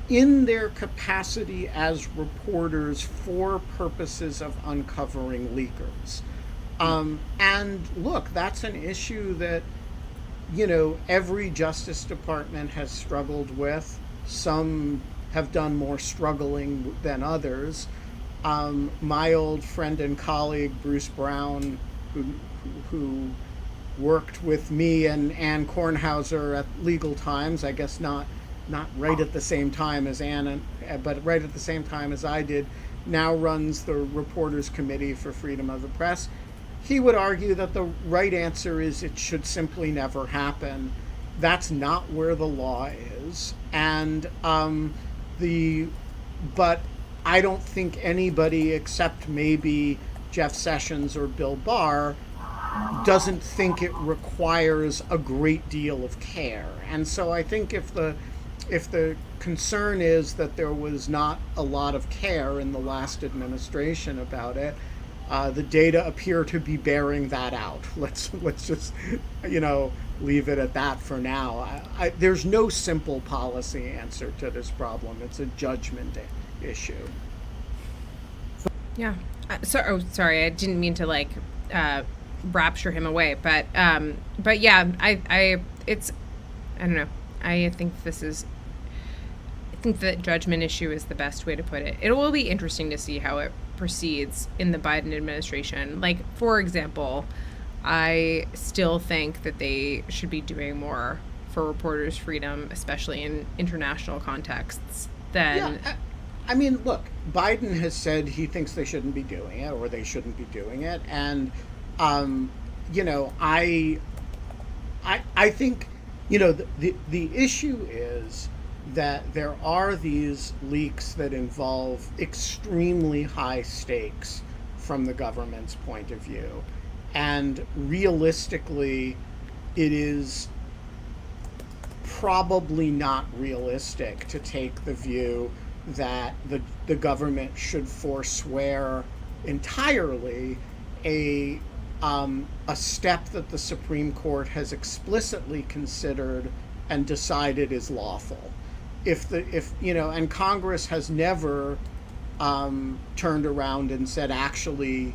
in their capacity as reporters for purposes of uncovering leakers. And look, that's an issue that, every Justice Department has struggled with. Some have done more struggling than others. My old friend and colleague, Bruce Brown, who worked with me and Ann Kornhauser at Legal Times, I guess not right at the same time as Ann, but right at the same time as I did, now runs the Reporters Committee for Freedom of the Press. He would argue that the right answer is it should simply never happen. That's not where the law is. And but I don't think anybody except maybe Jeff Sessions or Bill Barr doesn't think it requires a great deal of care. And so I think if the concern is that there was not a lot of care in the last administration about it, the data appear to be bearing that out. Let's just leave it at that for now. There's no simple policy answer to this problem. It's a judgment issue. Yeah. Sorry, I didn't mean to rapture him away, but yeah, I don't know. I think the judgment issue is the best way to put it. It will be interesting to see how it proceeds in the Biden administration. Like, for example, I still think that they should be doing more for reporters' freedom, especially in international contexts. I mean, look, Biden has said he thinks they shouldn't be doing it, or they shouldn't be doing it, and I think the issue is that there are these leaks that involve extremely high stakes from the government's point of view, and realistically, it is probably not realistic to take the view that the government should forswear entirely a step that the Supreme Court has explicitly considered and decided is lawful. And Congress has never turned around and said, actually,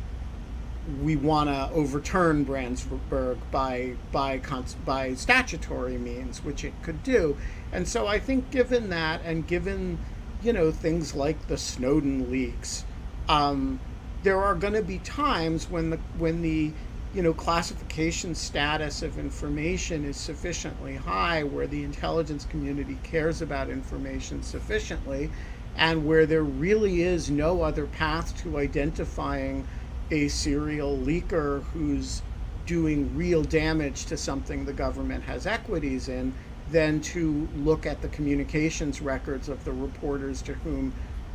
we want to overturn Brandsburg by statutory means, which it could do. And so I think given that, and given things like the Snowden leaks, there are going to be times when the classification status of information is sufficiently high, where the intelligence community cares about information sufficiently, and where there really is no other path to identifying a serial leaker who's doing real damage to something the government has equities in, than to look at the communications records of the reporters to whom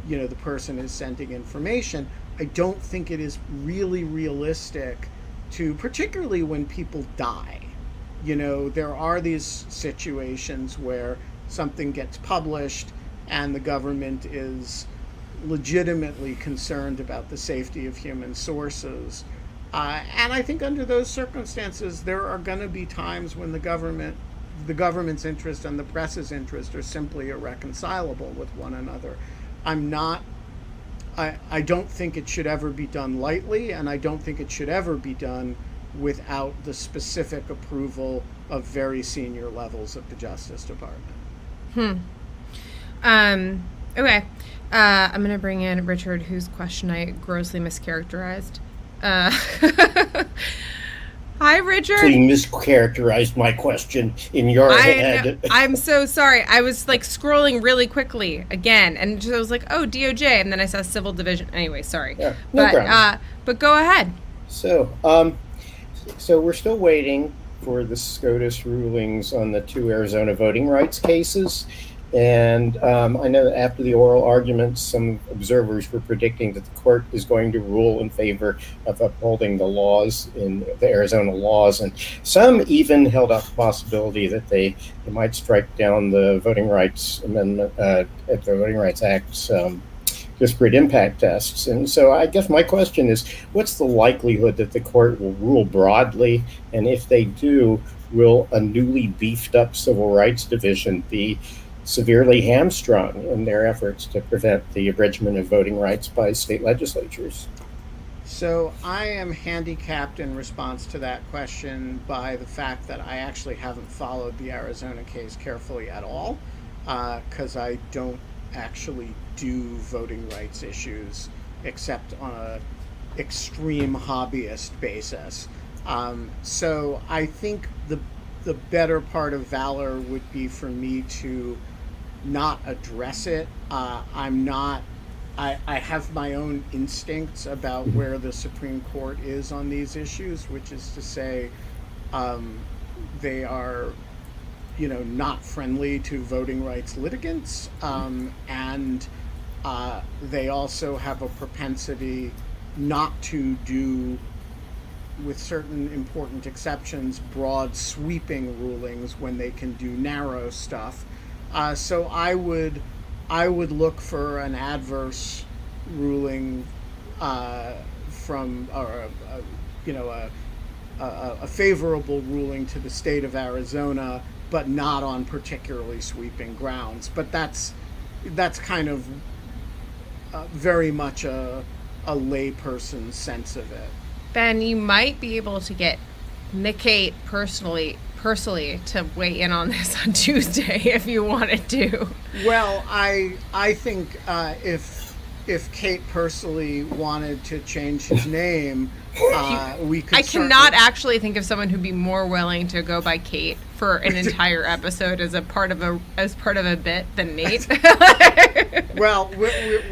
the person is sending information. I don't think it is really realistic to, particularly when people die. There are these situations where something gets published and the government is legitimately concerned about the safety of human sources. And I think under those circumstances, there are going to be times when the government's interest and the press's interest are simply irreconcilable with one another. I don't think it should ever be done lightly, and I don't think it should ever be done without the specific approval of very senior levels of the Justice Department. Okay. I'm going to bring in Richard, whose question I grossly mischaracterized. Hi, Richard. So you mischaracterized my question in your head. I'm so sorry. I was scrolling really quickly again, and I was like, "Oh, DOJ," and then I saw Civil Division. Anyway, sorry. Yeah, no problem. But go ahead. So we're still waiting for the SCOTUS rulings on the 2 Arizona voting rights cases. And I know that after the oral arguments, some observers were predicting that the court is going to rule in favor of upholding the laws in the Arizona laws. And some even held up the possibility that they might strike down the Voting Rights Amendment, the Voting Rights Act's disparate impact tests. And so I guess my question is, what's the likelihood that the court will rule broadly? And if they do, will a newly beefed up civil rights division be severely hamstrung in their efforts to prevent the abridgment of voting rights by state legislatures? So I am handicapped in response to that question by the fact that I actually haven't followed the Arizona case carefully at all, because I don't actually do voting rights issues except on a extreme hobbyist basis. So I think the better part of valor would be for me to not address it. I have my own instincts about where the Supreme Court is on these issues, which is to say, they are, not friendly to voting rights litigants, and they also have a propensity not to do, with certain important exceptions, broad sweeping rulings when they can do narrow stuff. So I would look for an adverse ruling from, or a favorable ruling to the state of Arizona, but not on particularly sweeping grounds. But that's kind of very much a layperson's sense of it. Ben, you might be able to get Nikkei personally to weigh in on this on Tuesday if you wanted to. Well, I think if Kate Pursley wanted to change his name, we could. I cannot actually think of someone who'd be more willing to go by Kate for an entire episode as part of a bit than Nate. Well,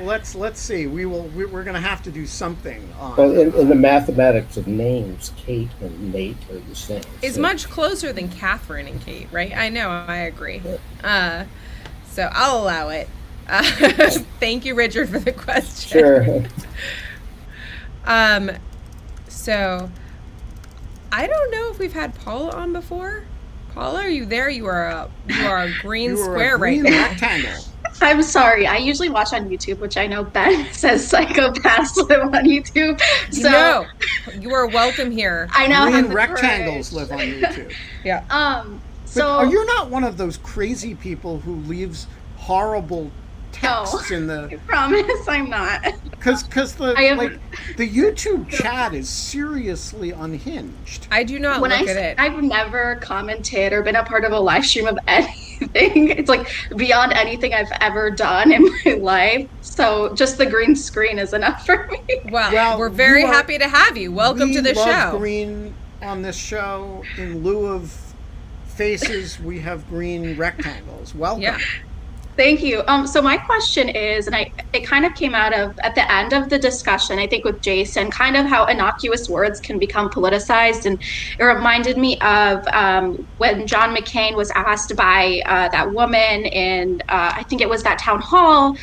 let's see. We're going to have to do something on. Well, in the mathematics of names, Kate and Nate are the same. It's much closer than Catherine and Kate, right? I know, I agree. So I'll allow it. Thank you, Richard, for the question. Sure. So I don't know if we've had Paula on before. Paula, are you there? You are a green square right now. Rectangle. I'm sorry. I usually watch on YouTube, which I know Ben says psychopaths live on YouTube. So No, you are welcome here. I now Green have the rectangles courage. live on YouTube. Yeah. So But you're not one of those crazy people who leaves horrible texts in I the, promise I'm not. because the I am- the YouTube chat is seriously unhinged. I do not When look at it. I've never commented or been a part of a live stream of anything. It's like beyond anything I've ever done in my life. So just the green screen is enough for me. Well, we're very you are- happy to have you. Welcome to the We love show. green on this show. In lieu of faces, we have green rectangles. Welcome. Yeah. Thank you. So my question is, and it kind of came out of at the end of the discussion, I think with Jason, kind of how innocuous words can become politicized, and it reminded me of when John McCain was asked by that woman in I think it was that town hall.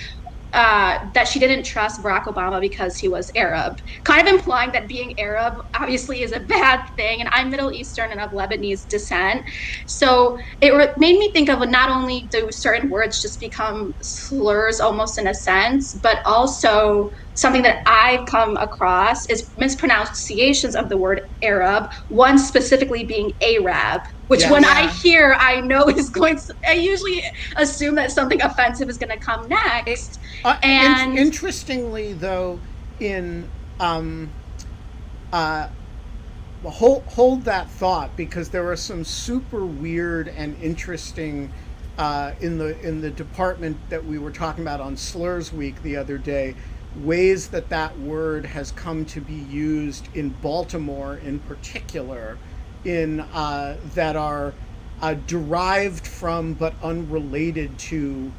That she didn't trust Barack Obama because he was Arab, kind of implying that being Arab obviously is a bad thing. And I'm Middle Eastern and of Lebanese descent. So it made me think of not only do certain words just become slurs almost in a sense, but also something that I've come across is mispronunciations of the word Arab, one specifically being Arab, which when I hear, I know is going to, I usually assume that something offensive is going to come next. And interestingly, though, in hold that thought, because there are some super weird and interesting in the department that we were talking about on Slurs Week the other day, ways that word has come to be used in Baltimore in particular, in that are derived from but unrelated to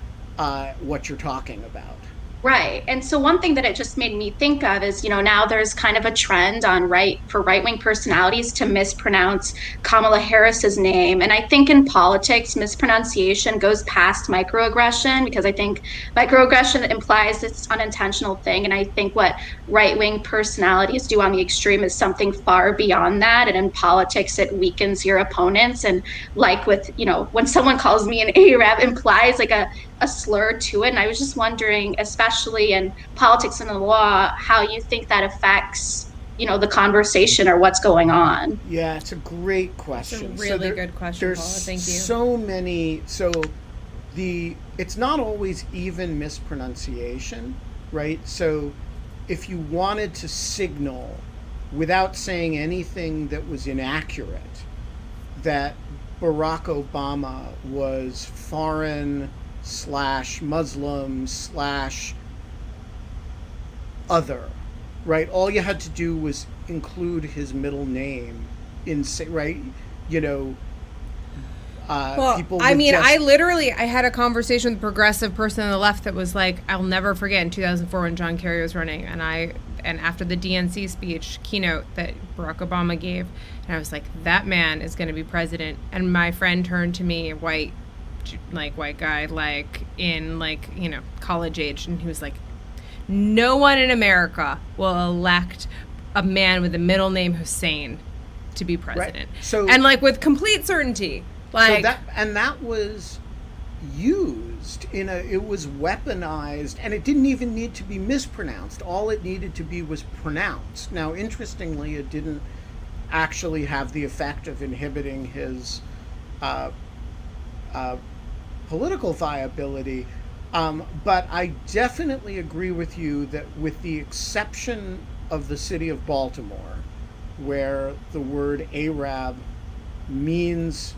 what you're talking about. Right. And so one thing that it just made me think of is, now there's kind of a trend on for right-wing personalities to mispronounce Kamala Harris's name. And I think in politics, mispronunciation goes past microaggression, because I think microaggression implies it's an unintentional thing. And I think what right-wing personalities do on the extreme is something far beyond that. And in politics, it weakens your opponents. And like with, when someone calls me an Arab, implies like a a slur to it. And I was just wondering, especially in politics and the law, how you think that affects, the conversation or what's going on. Yeah, it's a great question. It's a really good question, there's Paula. Thank you. So many. It's not always even mispronunciation, right? So if you wanted to signal without saying anything that was inaccurate that Barack Obama was foreign / Muslim / other, right? All you had to do was include his middle name right? People I mean, I had a conversation with a progressive person on the left that was like, I'll never forget in 2004 when John Kerry was running, and after the DNC speech keynote that Barack Obama gave, and I was like, that man is going to be president. And my friend turned to me, white guy, college age, and he was like, no one in America will elect a man with the middle name Hussein to be president. Right. So, and with complete certainty. That was used it was weaponized, and it didn't even need to be mispronounced. All it needed to be was pronounced. Now, interestingly, it didn't actually have the effect of inhibiting his political viability. But I definitely agree with you that, with the exception of the city of Baltimore, where the word Arab means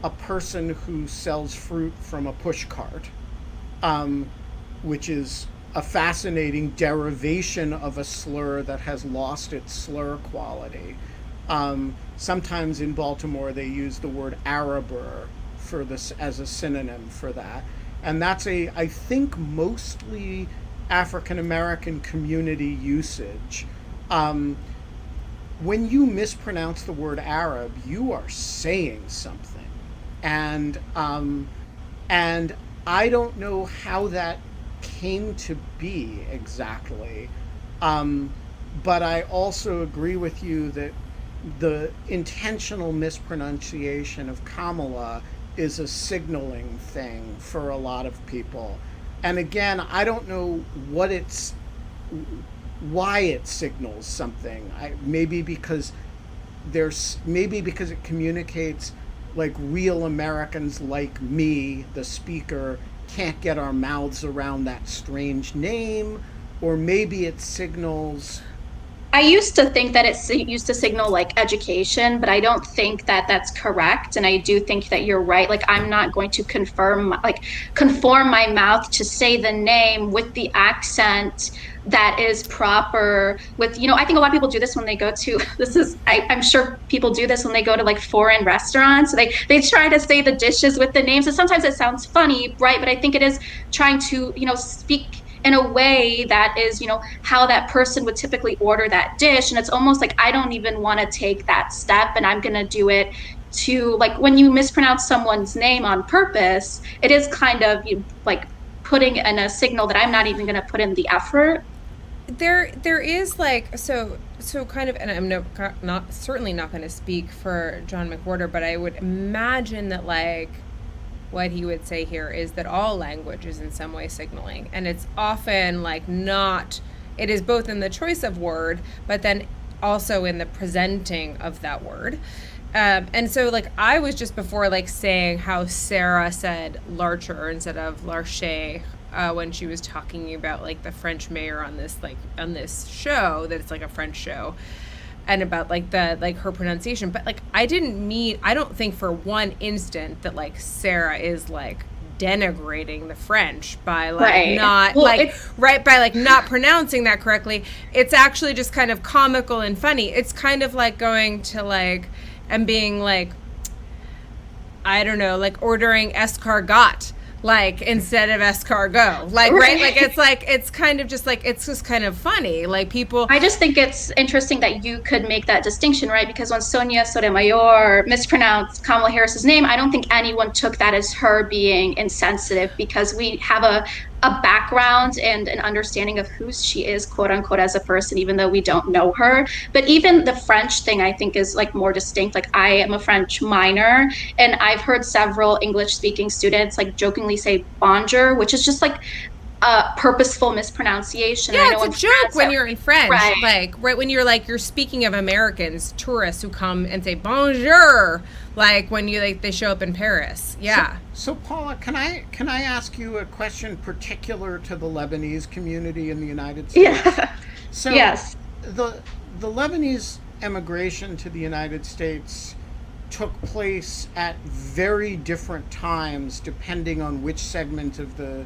a person who sells fruit from a push cart, which is a fascinating derivation of a slur that has lost its slur quality. Sometimes in Baltimore they use the word Araber for this as a synonym for that. And that's I think, mostly African American community usage. When you mispronounce the word Arab, you are saying something. And I don't know how that came to be exactly. But I also agree with you that the intentional mispronunciation of Kamala is a signaling thing for a lot of people. And again, I don't know why it signals something. Maybe because it communicates real Americans like me, the speaker, can't get our mouths around that strange name, or maybe it signals. I used to think that it used to signal education, but I don't think that that's correct. And I do think that you're right. I'm not going to conform my mouth to say the name with the accent that is proper with, I think a lot of people do this when they go to, I'm sure people do this when they go to foreign restaurants. So they try to say the dishes with the names. And sometimes it sounds funny, right? But I think it is trying to, speak in a way that is, how that person would typically order that dish. And it's almost I don't even want to take that step, and I'm going to do it to, when you mispronounce someone's name on purpose, it is kind of putting in a signal that I'm not even going to put in the effort. There is so kind of, and I'm certainly not going to speak for John McWhorter, but I would imagine that what he would say here is that all language is in some way signaling, and it's often not. It is both in the choice of word, but then also in the presenting of that word. And so I was just before saying how Sarah said Larcher instead of Larcher when she was talking about the French mayor on this show, that it's a French show, and about the her pronunciation. But I don't think for one instant that Sarah is denigrating the French by not by not pronouncing that correctly. It's actually just kind of comical and funny. It's kind of going to and being I don't know, ordering escargot instead of escargot, right? It's kind of just it's just kind of funny. People, I just think it's interesting that you could make that distinction, right? Because when Sonia Sotomayor mispronounced Kamala Harris's name, I don't think anyone took that as her being insensitive, because we have a background and an understanding of who she is, quote unquote, as a person, even though we don't know her. But even the French thing, I think, is like more distinct. Like, I am a French minor, and I've heard several English speaking students like jokingly say bonjour, which is just like a purposeful mispronunciation. Yeah, And I know it's in a joke France, when you're in French. right. Like, right when you're like, you're speaking of Americans, tourists who come and say bonjour, like when you like they show up in Paris. Yeah. So Paula, can I ask you a question particular to the Lebanese community in the United States? Yeah. So Yes. the Lebanese emigration to the United States took place at very different times depending on which segment of the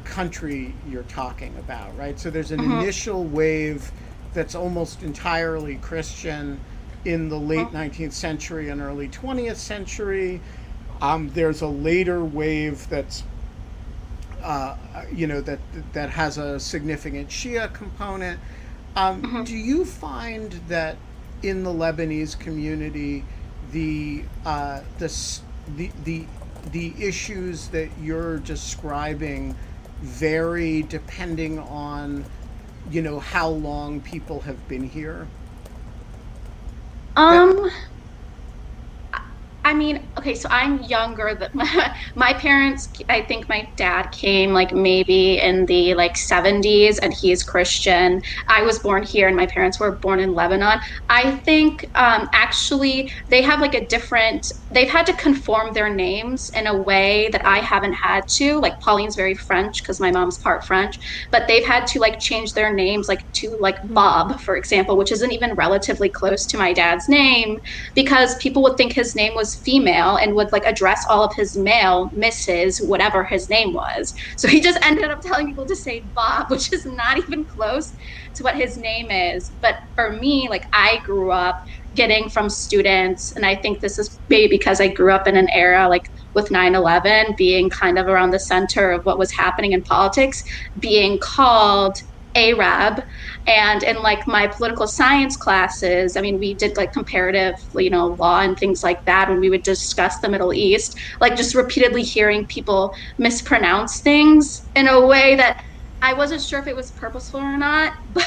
country you're talking about, right? So there's an initial wave that's almost entirely Christian in the late 19th century and early 20th century. There's a later wave that's that has a significant Shia component. Do you find that in the Lebanese community the issues that you're describing vary depending on how long people have been here? I mean, okay, so I'm younger than my parents. I think my dad came like maybe in the like 70s, and he's Christian. I was born here and my parents were born in Lebanon. I think actually they have like they've had to conform their names in a way that I haven't had to. Like, Pauline's very French because my mom's part French, but they've had to like change their names like to like Bob, for example, which isn't even relatively close to my dad's name, because people would think his name was female and would like address all of his mail Mrs. whatever his name was. So he just ended up telling people to say Bob, which is not even close to what his name is. But for me, like, I grew up getting from students, and I think this is maybe because I grew up in an era like with 9/11 being kind of around the center of what was happening in politics, being called Arab. And in like my political science classes, I mean, we did like comparative, law and things like that when we would discuss the Middle East, like just repeatedly hearing people mispronounce things in a way that I wasn't sure if it was purposeful or not, but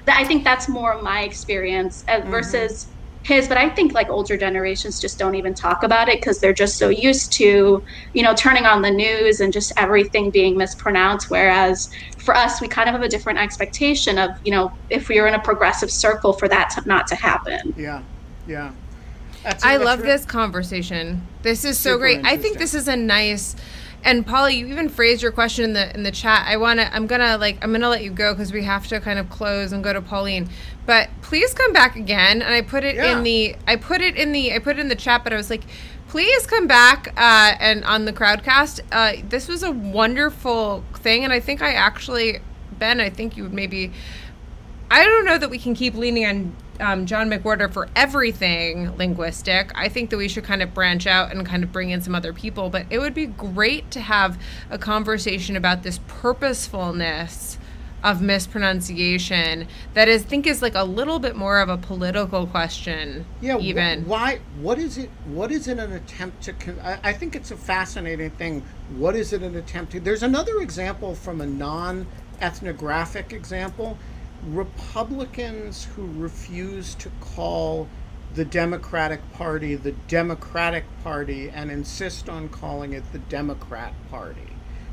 I think that's more of my experience versus his. But I think like older generations just don't even talk about it because they're just so used to, turning on the news and just everything being mispronounced. Whereas for us, we kind of have a different expectation of, if we are in a progressive circle, for that not to happen. Yeah. I love this conversation. This is so great. I think this is a nice. And Paula, you even phrased your question in the chat. I'm gonna let you go because we have to kind of close and go to Pauline. But please come back again. And I put it in the chat. But I was like, please come back and on the Crowdcast. This was a wonderful thing, and I think Ben, I think you would maybe. I don't know that we can keep leaning on John McWhorter for everything linguistic. I think that we should kind of branch out and kind of bring in some other people, but it would be great to have a conversation about this purposefulness of mispronunciation that I think is like a little bit more of a political question. Yeah, even. Why? What is it? What is it an attempt to? I think it's a fascinating thing. What is it an attempt to? There's another example from a non-ethnographic example. Republicans who refuse to call the Democratic Party the Democratic Party and insist on calling it the Democrat Party,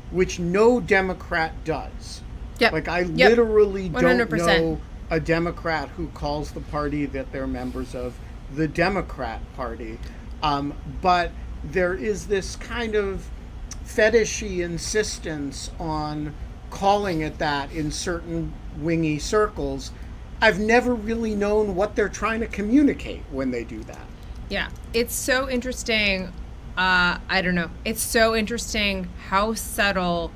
which no Democrat does. Yep. Like, I literally 100%. don't know a Democrat who calls the party that they're members of the Democrat Party. But there is this kind of fetishy insistence on calling it that in certain wingy circles. I've never really known what they're trying to communicate when they do that. Yeah, it's so interesting. I don't know. It's so interesting how subtle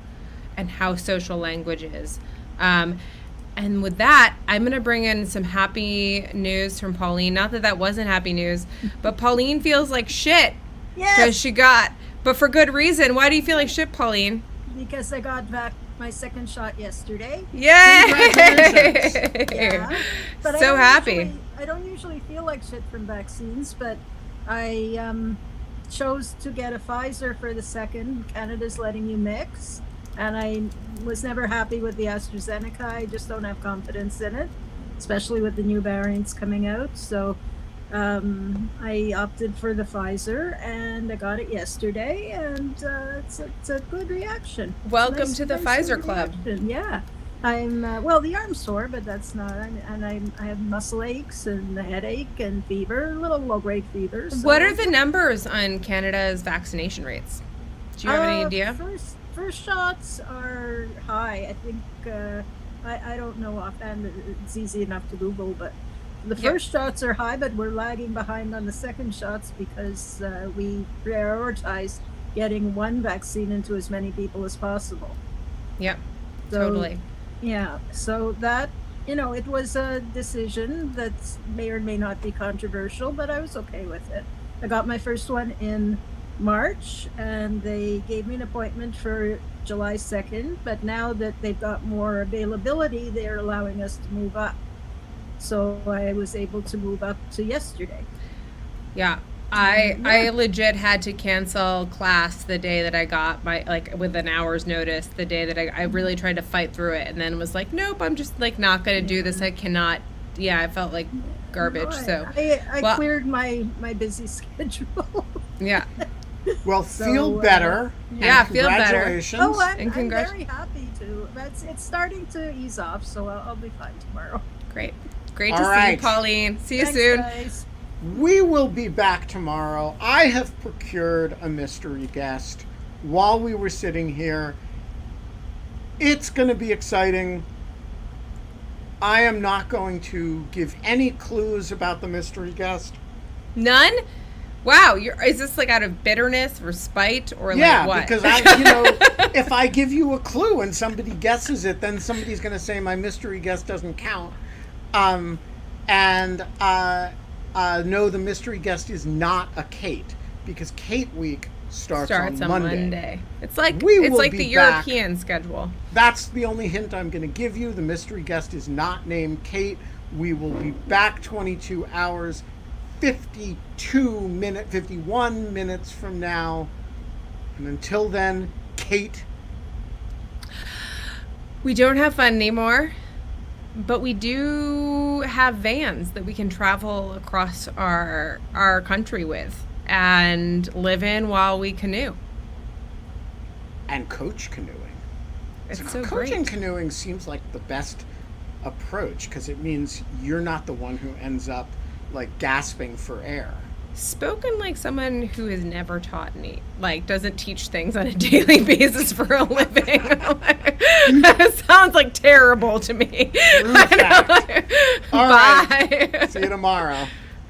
and how social language is. And with that, I'm going to bring in some happy news from Pauline. Not that wasn't happy news, but Pauline feels like shit. Yes. Because but for good reason. Why do you feel like shit, Pauline? Because I got back my second shot yesterday. Yay! Yeah. But So happy. I don't usually feel like shit from vaccines, but I chose to get a Pfizer for the second. Canada's letting you mix. and I was never happy with the AstraZeneca. I just don't have confidence in it, especially with the new variants coming out. So I opted for the Pfizer, and I got it yesterday, and it's a good reaction. Welcome to the Pfizer Club. Reaction. Yeah. I'm well. The arm's sore, but that's not. I have muscle aches and a headache and fever, little low-grade fever. So. What are the numbers on Canada's vaccination rates? Do you have any idea? First shots are high. I think I don't know offhand. It's easy enough to Google, but the first shots are high, but we're lagging behind on the second shots because we prioritize getting one vaccine into as many people as possible. Yep, so, totally. Yeah, so that, it was a decision that may or may not be controversial, but I was okay with it. I got my first one in March, and they gave me an appointment for July 2nd, but now that they've got more availability, they're allowing us to move up. So I was able to move up to yesterday. Yeah. I legit had to cancel class the day that I got with an hour's notice, the day that I really tried to fight through it, and then was like, nope, I'm just not going to do this. I cannot. Yeah, I felt like garbage. I cleared my busy schedule. Yeah. Well, feel better. Yeah, feel better. Congratulations. Oh, I'm very happy to. It's starting to ease off, so I'll be fine tomorrow. Great to see you, Pauline. See you soon. Guys. We will be back tomorrow. I have procured a mystery guest while we were sitting here. It's going to be exciting. I am not going to give any clues about the mystery guest. None? Wow, is this out of bitterness or spite or what? Yeah, because if I give you a clue and somebody guesses it, then somebody's going to say my mystery guest doesn't count. No, the mystery guest is not a Kate, because Kate Week starts on Monday. It's like the European schedule. That's the only hint I'm going to give you. The mystery guest is not named Kate. We will be back 22 hours, 51 minutes from now. And until then, Kate. We don't have fun anymore. But we do have vans that we can travel across our country with and live in while we canoe. And coach canoeing. It's so coaching great. Canoeing seems like the best approach because it means you're not the one who ends up gasping for air. Spoken like someone who has never taught any, doesn't teach things on a daily basis for a living. That sounds terrible to me. All right. Bye. See you tomorrow.